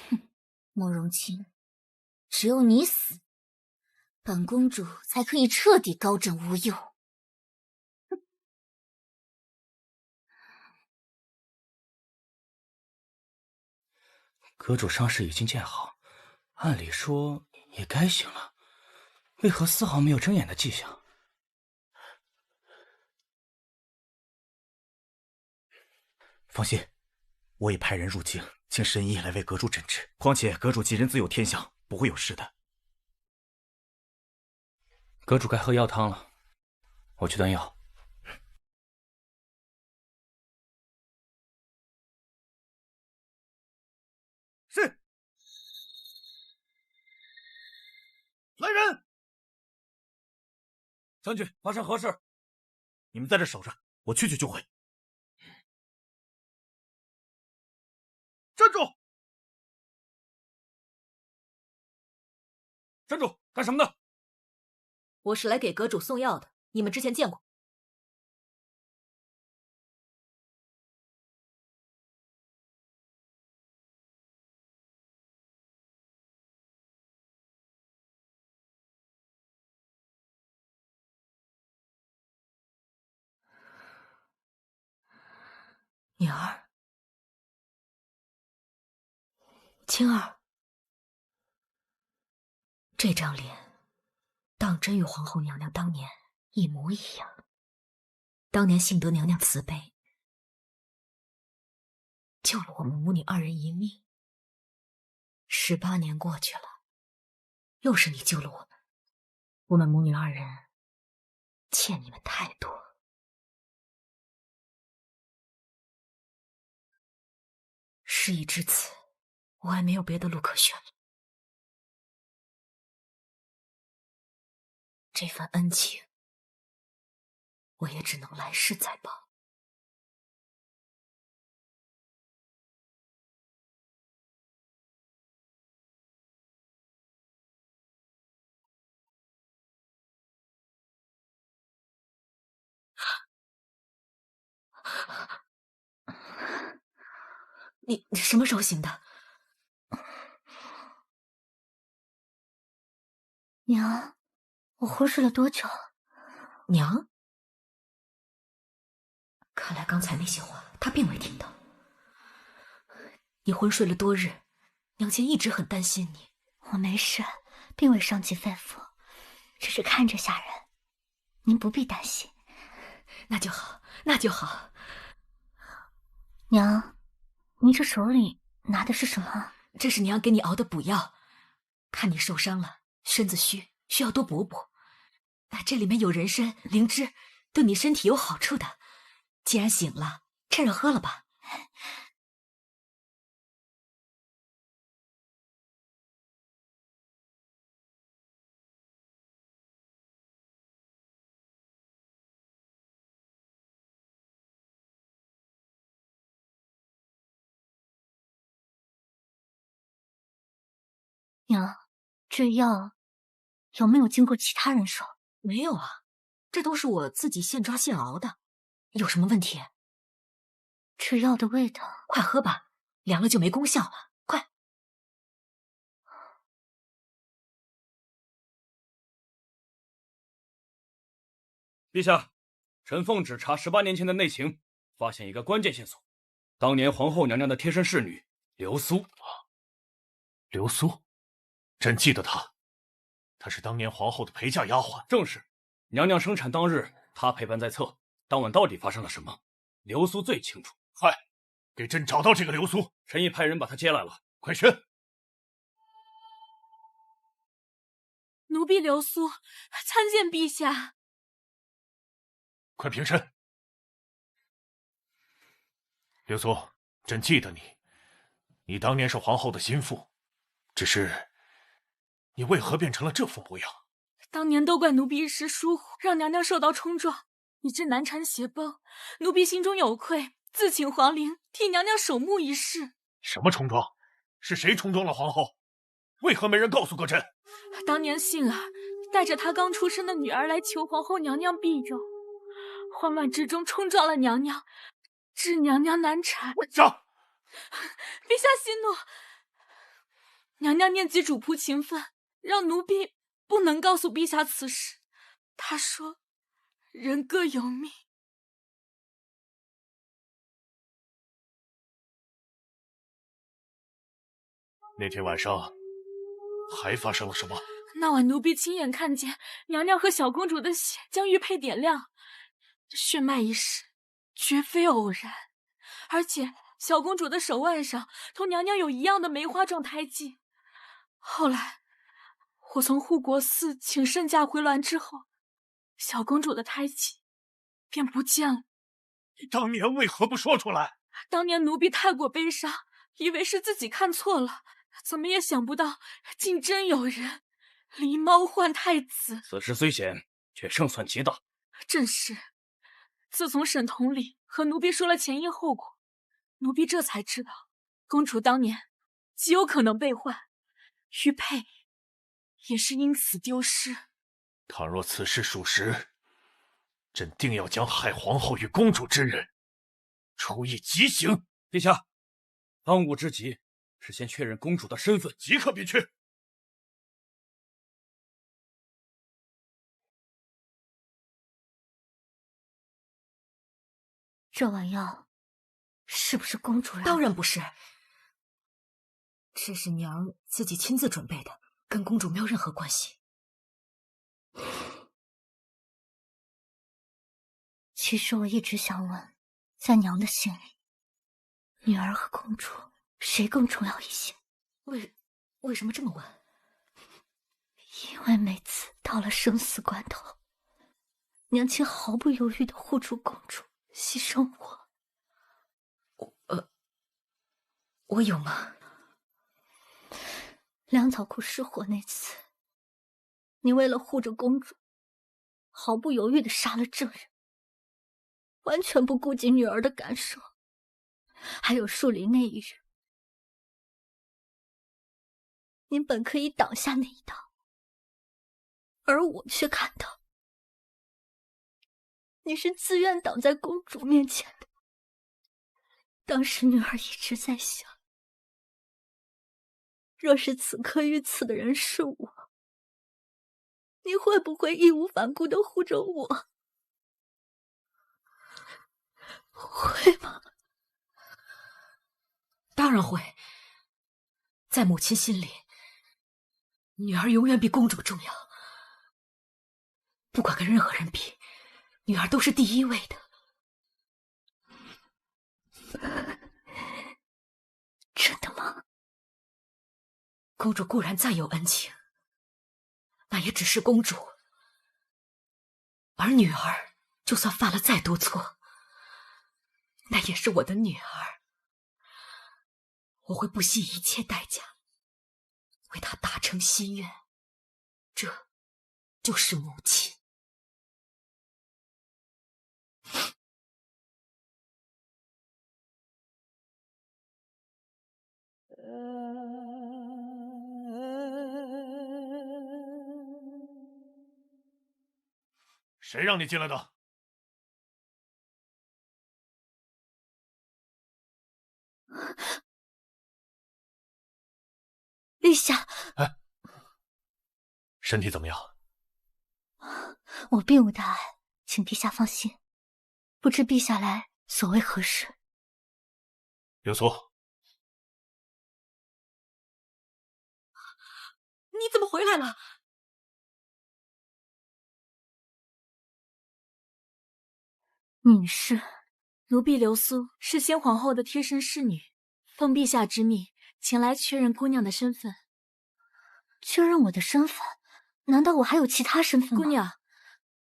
B: 哼，慕容清，只有你死，本公主才可以彻底高枕无忧。
D: 阁主伤势已经见好，按理说也该醒了，为何丝毫没有睁眼的迹象？
A: 放心，我已派人入京，请神医来为阁主诊治。况且阁主吉人自有天相，不会有事的。
D: 阁主该喝药汤了，我去端药。
A: 是。来人！将军，发生何事？你们在这守着，我去就回。站住！站住！干什么的？
G: 我是来给阁主送药的，你们之前见过。女儿，青儿，这张脸当真与皇后娘娘当年一模一样。当年幸得娘娘慈悲，救了我们母女二人一命。18年过去了，又是你救了我们，我们母女二人欠你们太多。事已至此，我也没有别的路可选了。这份恩情，我也只能来世再报。你什么时候醒的？
C: 娘，我昏睡了多久？
G: 娘？看来刚才那些话他并未听到。你昏睡了多日，娘亲一直很担心你。
C: 我没事，并未伤及肺腑，只是看着吓人。您不必担心。
G: 那就好，那就好。
C: 娘，您这手里拿的是什么？
G: 这是娘给你熬的补药，看你受伤了，身子虚，需要多补补。这里面有人参、灵芝，对你身体有好处的。既然醒了，趁热喝了吧。
C: 娘，这药有没有经过其他人手？
G: 没有啊，这都是我自己现抓现熬的，有什么问题？
C: 这药的味道……
G: 快喝吧，凉了就没功效了。快！
F: 陛下，臣奉旨查18年前的内情，发现一个关键线索：当年皇后娘娘的贴身侍女流苏。
E: 流苏，朕记得她，她是当年皇后的陪嫁丫鬟。
F: 正是，娘娘生产当日，她陪伴在侧。当晚到底发生了什么，流苏最清楚。
E: 快，给朕找到这个流苏！
F: 臣已派人把她接来了。
E: 快去！
H: 奴婢流苏参见陛下。
E: 快平身！流苏，朕记得你，你当年是皇后的心腹，只是你为何变成了这副模样？
H: 当年都怪奴婢一时疏忽，让娘娘受到冲撞，以致难产血崩。奴婢心中有愧，自请皇陵替娘娘守墓一事。
E: 什么冲撞？是谁冲撞了皇后？为何没人告诉过朕？
H: 当年杏儿带着她刚出生的女儿来求皇后娘娘庇佑，慌乱之中冲撞了娘娘，致娘娘难产。
E: 上！
H: 陛下息怒，娘娘念及主仆情分，让奴婢不能告诉陛下此事。她说人各有命。
E: 那天晚上还发生了什么？
H: 那晚奴婢亲眼看见娘娘和小公主的血将玉佩点亮，血脉一事绝非偶然，而且小公主的手腕上同娘娘有一样的梅花状胎记。后来我从护国寺请圣驾回銮之后，小公主的胎记便不见了。
E: 你当年为何不说出来？
H: 当年奴婢太过悲伤，以为是自己看错了，怎么也想不到竟真有人狸猫换太子。
F: 此事虽险，却胜算极大。
H: 正是，自从沈统领和奴婢说了前因后果，奴婢这才知道，公主当年极有可能被换，玉佩也是因此丢失。
E: 倘若此事属实，朕定要将害皇后与公主之人处以极刑。
D: 陛下，当务之急是先确认公主的身份，
E: 即刻便去。
C: 这碗药是不是公主让？
G: 当然不是，这是娘自己亲自准备的，跟公主没有任何关系。
C: 其实我一直想问，在娘的心里，女儿和公主谁更重要一些？
G: 为什么这么问？
C: 因为每次到了生死关头，娘亲毫不犹豫地护住公主，牺牲我。
G: 我有吗？
C: 粮草库失火那次，你为了护着公主，毫不犹豫地杀了证人，完全不顾及女儿的感受。还有树林那一日，您本可以挡下那一刀，而我却看到你是自愿挡在公主面前的。当时女儿一直在想，若是此刻遇刺的人是我，你会不会义无反顾地护着我？会吗？
G: 当然会。在母亲心里，女儿永远比公主重要。不管跟任何人比，女儿都是第一位的。
C: 真的吗？
G: 公主固然再有恩情，那也只是公主，而女儿就算犯了再多错，那也是我的女儿。我会不惜一切代价为她达成心愿，这就是母亲。
E: 谁让你进来的？
C: 陛下，
E: 哎，身体怎么样？
C: 我并无大碍，请陛下放心。不知陛下来所为何事？
E: 刘苏，
G: 你怎么回来了？
C: 你是？
I: 奴婢刘苏是先皇后的贴身侍女，奉陛下之命，前来确认姑娘的身份。
C: 确认我的身份？难道我还有其他身份吗？
I: 姑娘，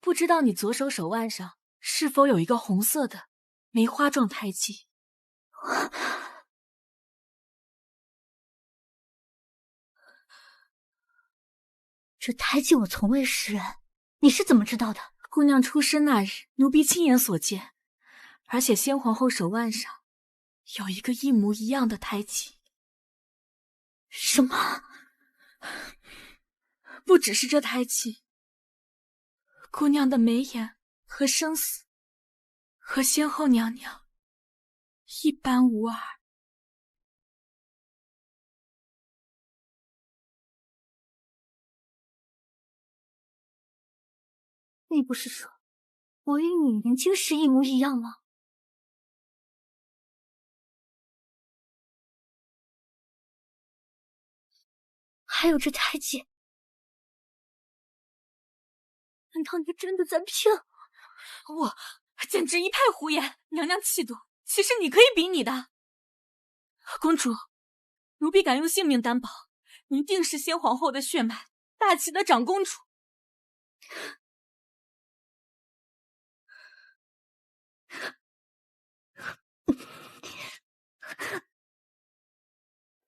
I: 不知道你左手手腕上是否有一个红色的梅花状胎记？
C: 这胎记我从未识人，你是怎么知道的？
I: 姑娘出生那日，奴婢亲眼所见，而且先皇后手腕上有一个一模一样的胎记。
C: 什么？
I: 不只是这胎记，姑娘的眉眼和生死，和先后娘娘一般无二。
C: 你不是说我与你年轻时一模一样吗？还有这胎记，难道你真的在骗我？
I: 我简直一派胡言！娘娘气度，岂是你可以比拟的？公主，奴婢敢用性命担保，您定是先皇后的血脉，大齐的长公主。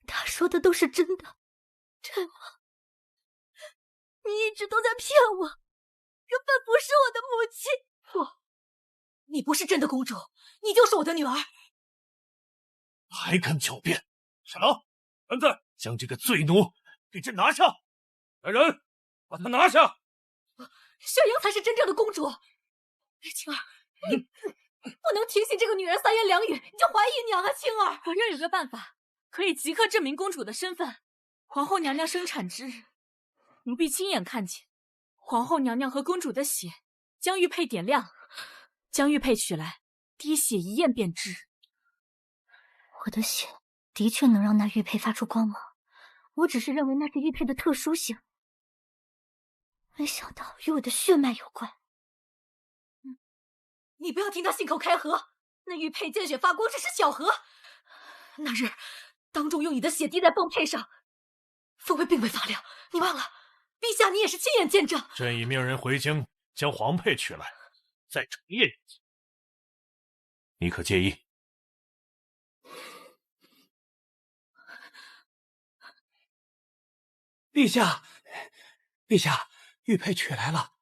C: 他说的都是真的，真吗？你一直都在骗我，根本不是我的母亲。
G: 不，你不是真的公主，你就是我的女儿。
E: 还敢狡辩！傻郎，安在，将这个罪奴给朕拿下！来人，把他拿下！
G: 雪莹才是真正的公主，青儿，你不能听信这个女人三言两语你就怀疑娘啊，青儿！
I: 我这有个办法，可以即刻证明公主的身份。皇后娘娘生产之日，奴婢亲眼看见皇后娘娘和公主的血将玉佩点亮，将玉佩取来，滴血一验便知。
C: 我的血的确能让那玉佩发出光芒，我只是认为那是玉佩的特殊性，没想到与我的血脉有关。
G: 你不要听他信口开河，那玉佩见血发光只是巧合。那日当众用你的血滴在凤佩上，凤佩并未发亮，你忘了？陛下，你也是亲眼见证。
E: 朕已命人回京将皇佩取来，再重验一次。你可介意？
D: 陛下，陛下，玉佩取来了。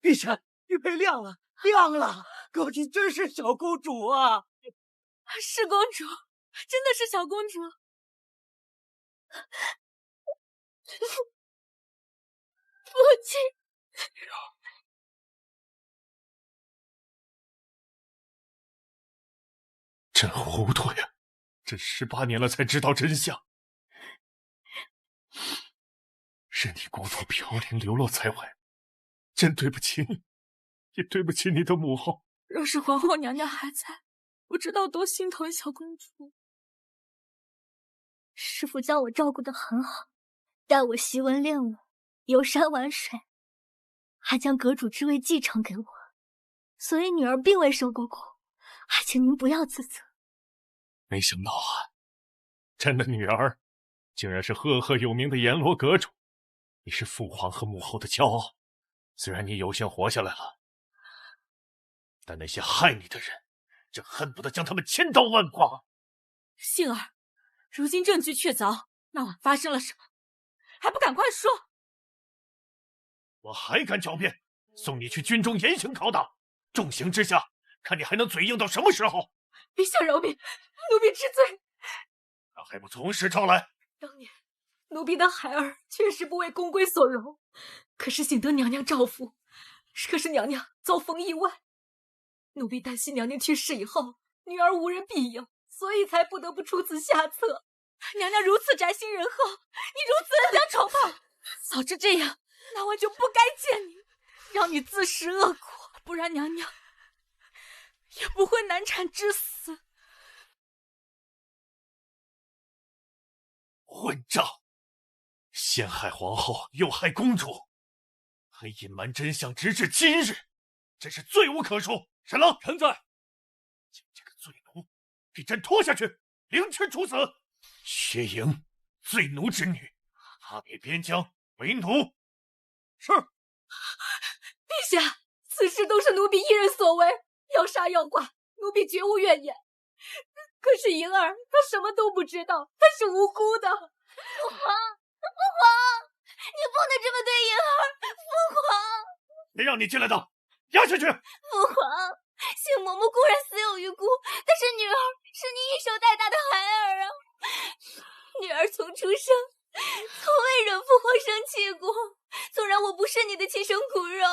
A: 陛下，玉佩亮了，亮了！高嫔真是小公主啊！
I: 是公主，真的是小公主。父亲，
E: 朕糊涂呀！朕18年了才知道真相，是你孤独飘零流落在外，朕对不起你，也对不起你的母后。
I: 若是皇后娘娘还在，不知道多心疼小公主。
C: 师父将我照顾得很好，带我习文练武，游山玩水，还将阁主之位继承给我，所以女儿并未受过苦，还请您不要自责。
E: 没想到啊，朕的女儿竟然是赫赫有名的阎罗阁主，你是父皇和母后的骄傲。虽然你有幸活下来了，但那些害你的人，朕恨不得将他们千刀万剐。
I: 杏儿，如今证据确凿，那晚发生了什么？还不赶快说！
E: 我还敢狡辩，送你去军中严刑拷打，重刑之下，看你还能嘴硬到什么时候！
G: 陛下饶命，奴婢知罪。
E: 那还不从实招来？
G: 当年奴婢的孩儿确实不为宫规所容，可是幸得娘娘照拂。可是娘娘遭逢意外，奴婢担心娘娘去世以后，女儿无人庇应，所以才不得不出此下策。
I: 娘娘如此宅心仁厚，你如此恩将仇报，早知这样，那我就不该见你，让你自食恶果，不然娘娘也不会难产致死。
E: 混账！陷害皇后，诱害公主，还隐瞒真相，直至今日，真是罪无可恕。沈郎，臣在。将这个罪奴给朕拖下去，凌迟处死。薛莹，罪奴之女，押给边疆为奴。是。
G: 陛下，此事都是奴婢一人所为，要杀要剐，奴婢绝无怨言。可是莹儿，她什么都不知道，她是无辜的。
B: 父皇，父皇，你不能这么对莹儿，父皇！
E: 谁让你进来的？押下去！
B: 父皇，杏嬷嬷固然死有余辜，但是女儿是你一手带大的孩儿啊！女儿从出生，从未惹父皇生气过。纵然我不是你的亲生骨肉，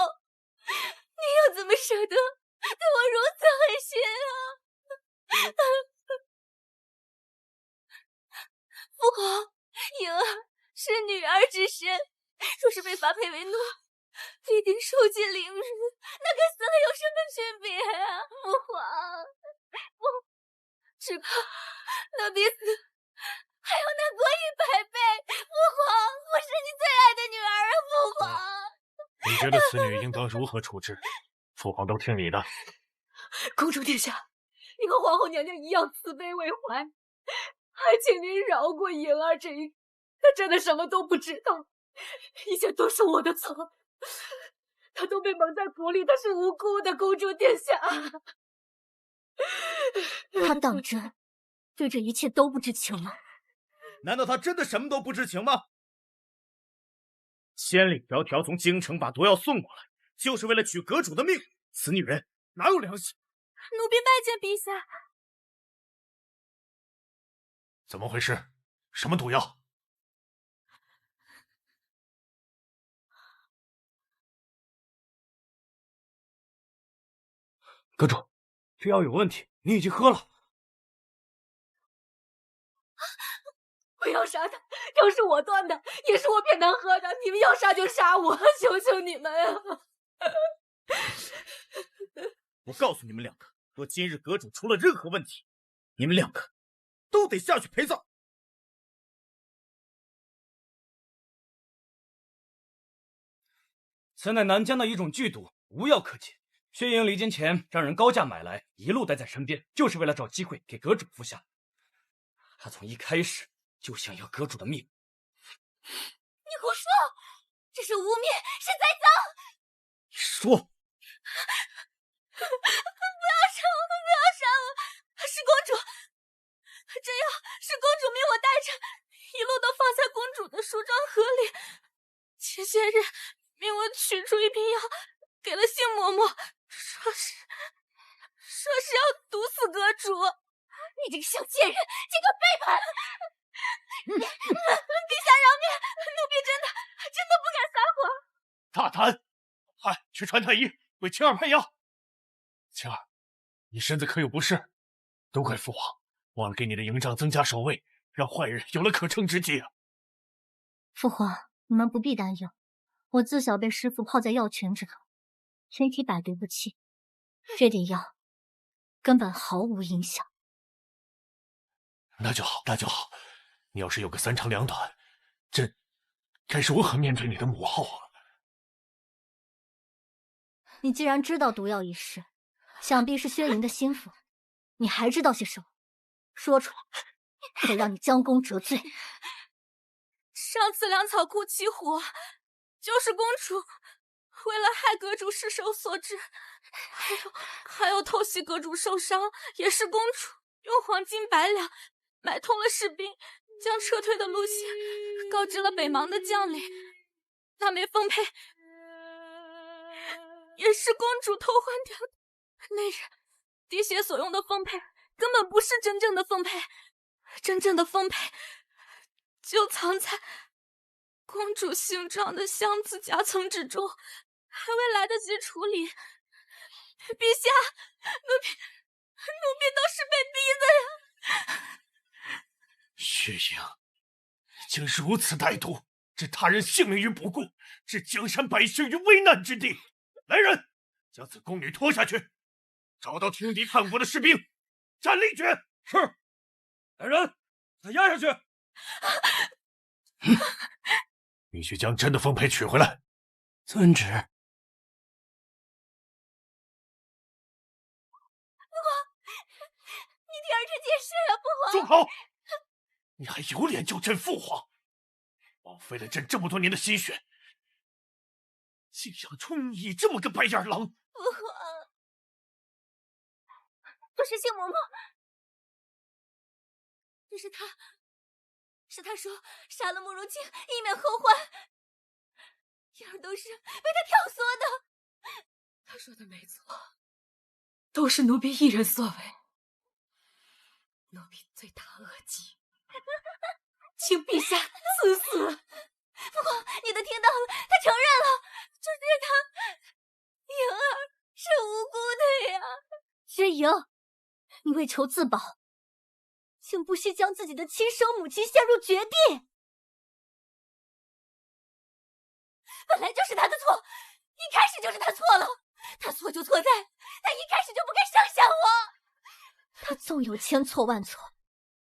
B: 你又怎么舍得对我如此狠心啊？父皇，莹儿是女儿之身，若是被发配为奴，必定受尽凌辱，那跟死了有什么区别啊？父皇，只怕那比死还要难过100倍。父皇，我是你最爱的女儿啊！父皇，
E: 你觉得此女应当如何处置？父皇都听你的。
G: 公主殿下，你和皇后娘娘一样慈悲为怀，还请您饶过莹儿这一个，她真的什么都不知道，一切都是我的错，她都被蒙在鼓里，她是无辜的，公主殿下。
C: 他当真对这一切都不知情吗？
A: 难道他真的什么都不知情吗？千里迢迢从京城把毒药送过来，就是为了取阁主的命。此女人哪有良心？
I: 奴婢拜见陛下。
E: 怎么回事？什么毒药？
D: 阁主，这药有问题，你已经喝了。
G: 不要杀他！药是我断的，也是我骗他喝的。你们要杀就杀我，求求你们啊！
A: 我告诉你们两个，若今日阁主出了任何问题，你们两个都得下去陪葬。
D: 此乃南疆的一种剧毒，无药可解。薛营离京前让人高价买来，一路带在身边，就是为了找机会给阁主服下。他从一开始就想要阁主的命。
G: 你胡说！这是污蔑，是栽赃！
A: 你说！
I: 不要杀我！不要杀我！是公主，这药是公主命我带着，一路都放在公主的梳妆盒里。前些日命我取出一瓶药，给了杏嬷嬷，说是要毒死阁主。
G: 你这个小贱人，竟敢背叛！
I: 陛下饶命，奴婢真的不敢撒谎。
E: 大胆！快去传太医为青儿配药。青儿，你身子可有不适？都怪父皇忘了给你的营帐增加守卫，让坏人有了可乘之机啊！
C: 父皇，你们不必担忧，我自小被师父泡在药泉之中，身体百毒不侵，这点药根本毫无影响。
E: 那就好，那就好。你要是有个三长两短，朕该如何面对你的母后啊？
C: 你既然知道毒药一事，想必是薛营的心腹，你还知道些什么？说出来，否让你将功折罪。
I: 上次粮草库起火，就是公主为了害阁主失手所致，还有偷袭阁主受伤，也是公主用黄金百两买通了士兵，将撤退的路线告知了北邙的将领。那枚凤佩也是公主偷换掉的。那日滴血所用的凤佩根本不是真正的凤佩，真正的凤佩就藏在公主形状的箱子夹层之中，还未来得及处理。陛下，奴婢都是被逼的呀！
E: 薛营竟如此歹毒，置他人性命于不顾，置江山百姓于危难之地。来人，将此宫女拖下去，找到听敌叛国的士兵，斩立决。
D: 是。来人，把他押下去。
E: 你去将朕的凤佩取回来。
D: 遵旨。
I: 父皇，你替儿臣解释啊！父皇，
E: 住口！你还有脸叫朕父皇？枉费了朕这么多年的心血，竟养出你这么个白眼狼！
I: 父皇，不是杏嬷嬷，这是他说杀了慕容清，以免后患。燕儿都是被他挑唆的。
G: 他说的没错，都是奴婢一人所为。奴婢罪大恶极，请陛下赐死。
I: 父皇，你都听到了，他承认了，就是他，莹儿是无辜的呀。
C: 薛莹，你为求自保，竟不惜将自己的亲生母亲陷入绝地。
I: 本来就是他的错，一开始就是他错了。他错就错在他一开始就不该伤下我。
C: 他纵有千错万错，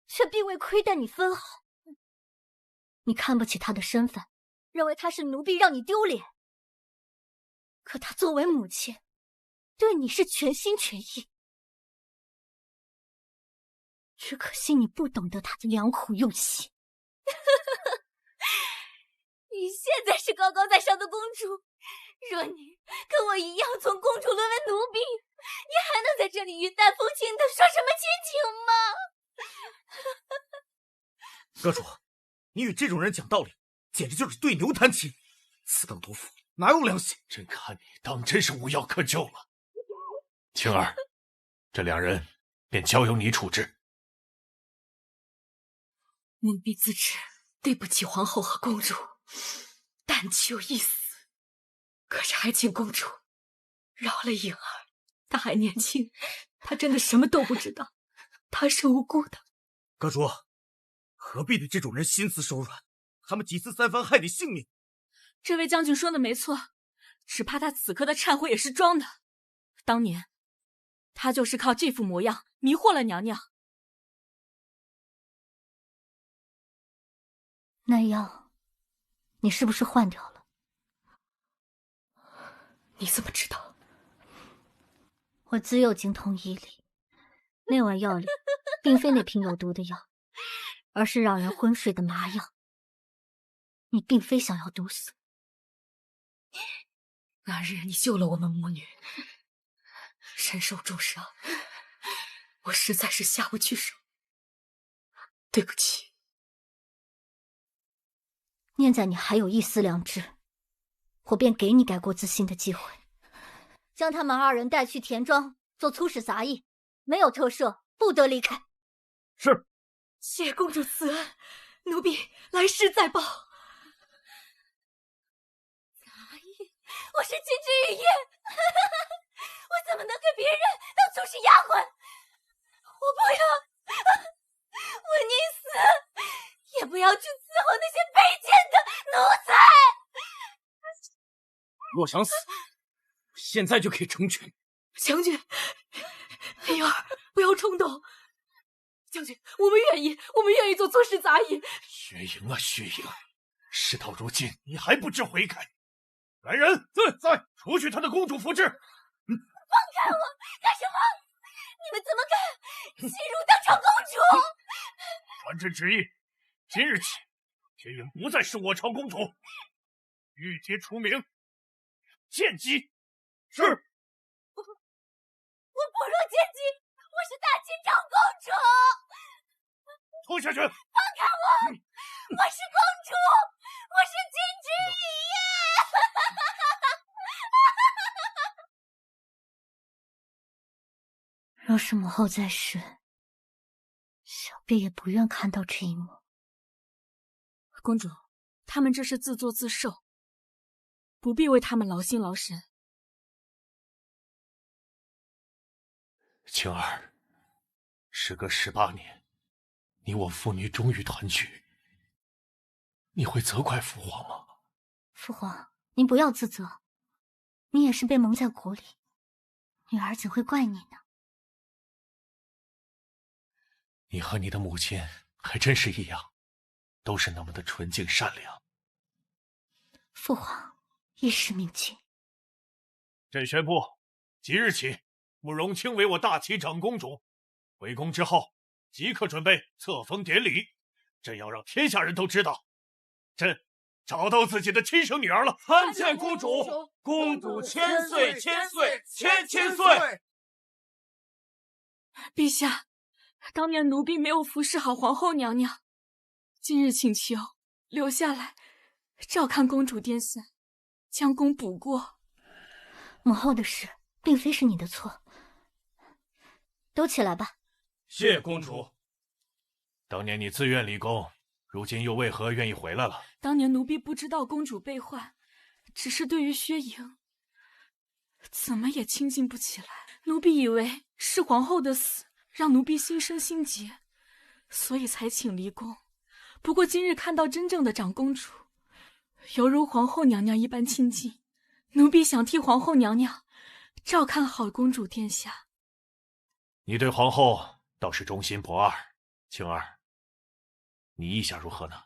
C: 却并未亏待你分毫。你看不起他的身份，认为他是奴婢让你丢脸。可他作为母亲，对你是全心全意。只可惜你不懂得他的良苦用心。
I: 你现在是高高在上的公主，若你跟我一样从公主沦为奴婢，你还能在这里云淡风轻的说什么亲情吗？
A: 阁主，你与这种人讲道理，简直就是对牛弹琴。此等毒妇哪有良心？
E: 朕看你当真是无药可救了。青儿，这两人便交由你处置。
G: 奴婢自知对不起皇后和公主，但求一死。可是还请公主饶了颖儿，她还年轻，她真的什么都不知道，她是无辜的。
A: 阁主，何必对这种人心慈手软？他们几次三番害你性命。
I: 这位将军说的没错，只怕他此刻的忏悔也是装的。当年他就是靠这副模样迷惑了娘娘。
C: 那药，你是不是换掉了？
G: 你怎么知道？
C: 我自幼精通医理，那碗药里并非那瓶有毒的药，而是让人昏睡的麻药。你并非想要毒死。
G: 那日你救了我们母女，身受重伤，我实在是下不去手，对不起。
C: 念在你还有一丝良知，我便给你改过自新的机会，将他们二人带去田庄做粗使杂役，没有特赦，不得离开。
A: 是。
G: 谢公主慈恩，奴婢来世再报。杂役，我是金枝玉叶，我怎么能给别人当粗使丫鬟？我不要，我宁死也不要去伺候那些卑贱的奴才。
D: 若想死，现在就可以成全。
G: 将军，灵儿，不要冲动。将军，我们愿意做粗使杂役。
E: 雪莹啊，雪莹，事到如今，你还不知悔改。来人，在除去他的公主符志。
G: 放开我！干什么？你们怎么敢欺辱当朝公主？
E: 传朕旨意，今日起，雪莹不再是我朝公主，御阶除名，贱姬。是。
G: 我不入贱姬，我是大清长公主。
E: 拖下去！
G: 放开我！我是公主，我是金枝玉叶。
C: 若是母后在世，小婢也不愿看到这一幕。
I: 公主，他们这是自作自受，不必为他们劳心劳神。
E: 青儿，时隔18年，你我父女终于团聚，你会责怪父皇吗？
C: 父皇，您不要自责，你也是被蒙在鼓里，女儿怎会怪你呢？
E: 你和你的母亲还真是一样，都是那么的纯净善良。
C: 父皇，一时命尽。
E: 朕宣布，即日起，慕容清为我大齐长公主。回宫之后，即刻准备册封典礼。朕要让天下人都知道，朕找到自己的亲生女儿了。
D: 参见公主，公主千岁千岁千岁。
I: 陛下，当年奴婢没有服侍好皇后娘娘，今日请求留下来照看公主殿下，将功补过。
C: 母后的事并非是你的错，都起来吧。
D: 谢公主。
E: 当年你自愿立功，如今又为何愿意回来了？
I: 当年奴婢不知道公主被患，只是对于薛莹怎么也亲近不起来。奴婢以为是皇后的死让奴婢心生心结，所以才请离宫。不过今日看到真正的长公主，犹如皇后娘娘一般亲近，奴婢想替皇后娘娘照看好公主殿下。
E: 你对皇后倒是忠心不二，青儿，你意下如何呢？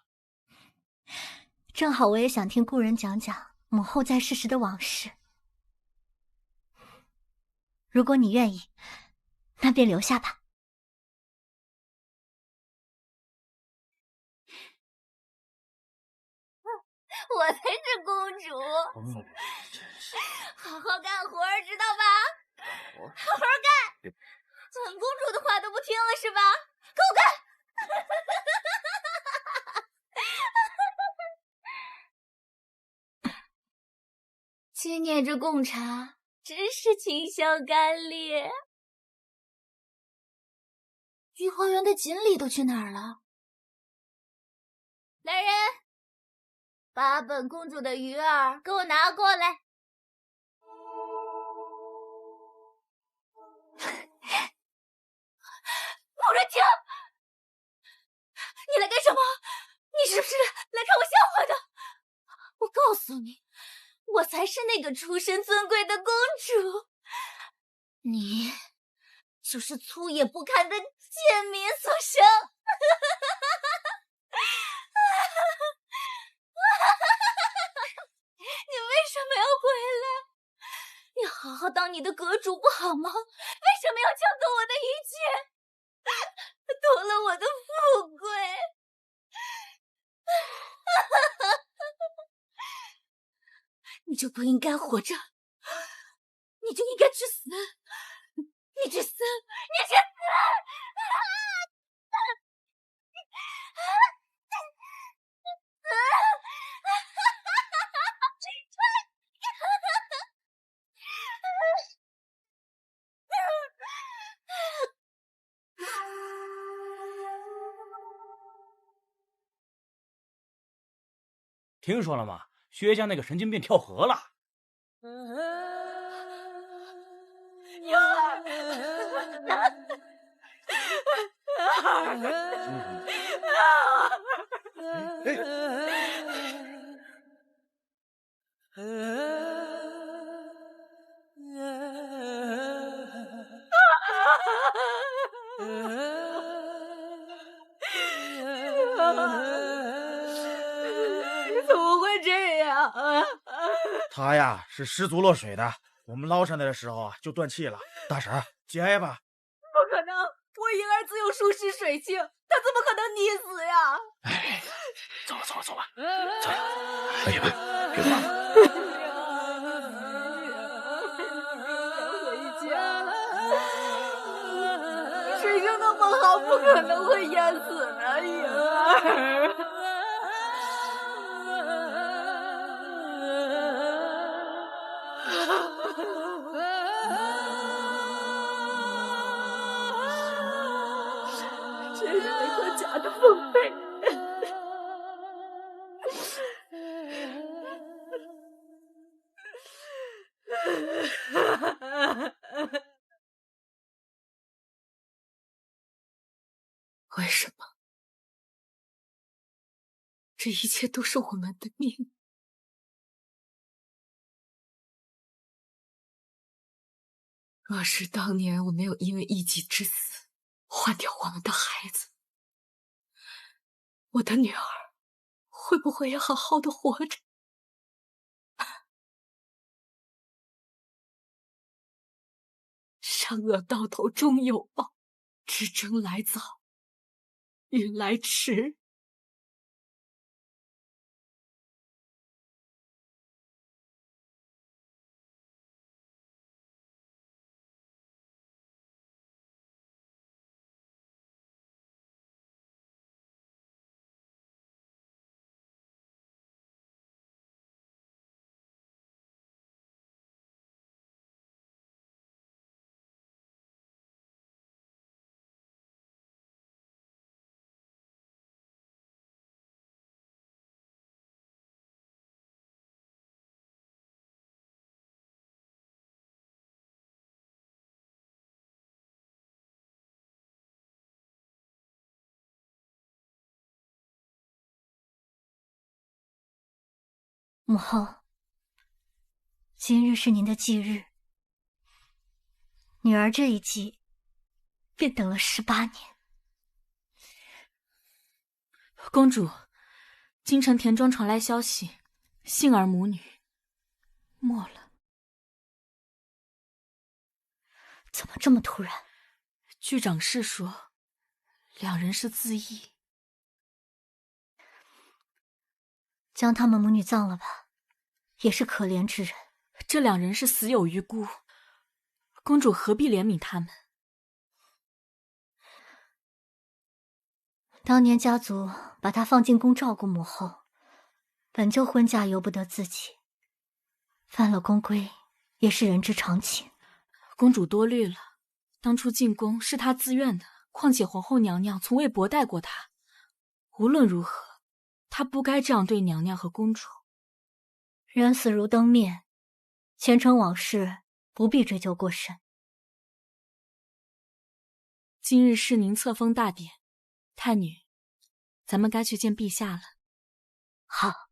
C: 正好我也想听故人讲讲母后在世时的往事。如果你愿意，那便留下吧。
B: 我才是公主，好好干活，知道吧？好好干！本公主的话都不听了是吧？给我干！纪念着贡茶，真是情香干裂。御花园的锦鲤都去哪儿了？来人，把本公主的鱼儿给我拿过来。穆若晴，你来干什么？你是不是来看我笑话的？我告诉你，我才是那个出身尊贵的公主，你就是粗野不堪的贱民所生。你为什么要回来？你好好当你的阁主不好吗？为什么要抢夺我的一切？夺了我的富贵。你就不应该活着，你就应该去死！你去死！你去死！
D: 听说了吗？薛家那个神经病跳河了。
B: 幼儿，怎么会这样？
A: 他呀是失足落水的，我们捞上来的时候啊就断气了。大婶儿，节哀吧。
B: 不可能，我婴儿自有舒适水性，他怎么可能溺死呀？
A: 哎，走吧，走吧，走吧，走吧，别怕，别怕。
B: 回家，水性那么好，不可能会淹死的，婴儿。真是那颗假的丰沛。为什么？这一切都是我们的命。若是当年我没有因为一己之死换掉我们的孩子，我的女儿会不会也好好的活着？善恶到头终有报，知争来早，运来迟。
C: 母后，今日是您的忌日，女儿这一忌便等了18年。
I: 公主，京城田庄传来消息，杏儿母女没了。
C: 怎么这么突然？
I: 据长侍说，两人是自缢。
C: 将他们母女葬了吧，也是可怜之人。
I: 这两人是死有余辜，公主何必怜悯他们？
C: 当年家族把她放进宫照顾母后，本就婚嫁由不得自己，犯了宫规也是人之常情。
I: 公主多虑了，当初进宫是她自愿的，况且皇后娘娘从未薄待过她。无论如何，她不该这样对娘娘和公主。
C: 人死如灯灭，前尘往事不必追究过深。
I: 今日是您册封大典，太女，咱们该去见陛下了。
C: 好。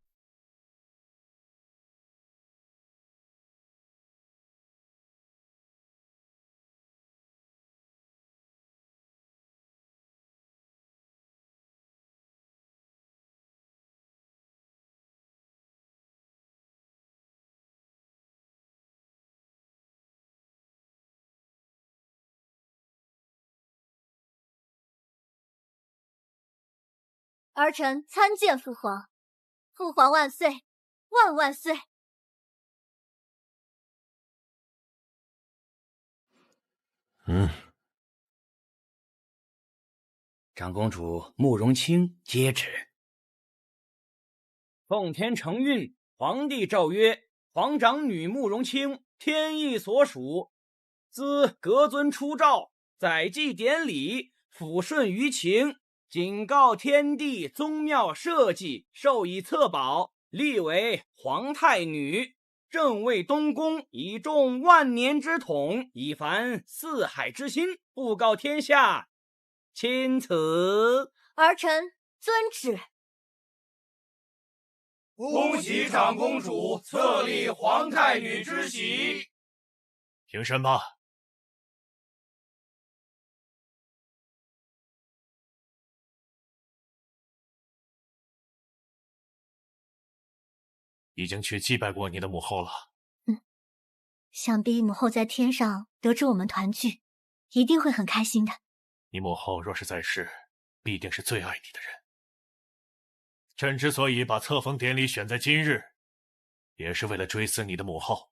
C: 儿臣参见父皇，父皇万岁，万万岁！
D: 长公主慕容清接旨。奉天承运，皇帝诏曰：皇长女慕容清天意所属，自阁尊出诏，载祭典礼，抚顺舆情，警告天地宗庙社稷，授以册宝，立为皇太女。正为东宫，以重万年之统，以凡四海之心，布告天下。钦此。
C: 儿臣遵旨。
J: 恭喜长公主册立皇太女之喜。
E: 平身吧。已经去祭拜过你的母后了。
C: 想必母后在天上得知我们团聚，一定会很开心的。
E: 你母后若是在世，必定是最爱你的人。朕之所以把册封典礼选在今日，也是为了追思你的母后，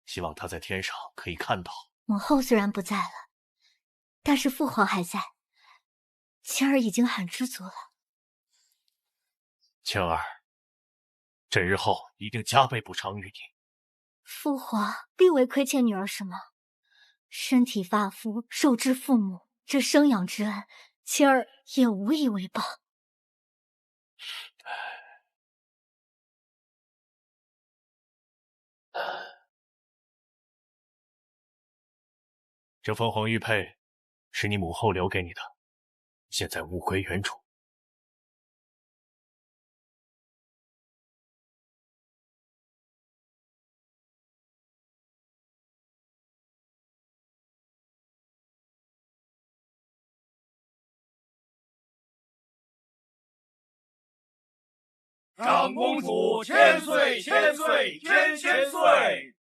E: 希望她在天上可以看到。
C: 母后虽然不在了，但是父皇还在，青儿已经很知足了。
E: 青儿，朕日后一定加倍补偿于你。
C: 父皇并未亏欠女儿什么，身体发肤受之父母，这生养之恩，青儿也无以为报。
E: 这凤凰玉佩是你母后留给你的，现在物归原主。
J: 长公主千岁千岁千千岁！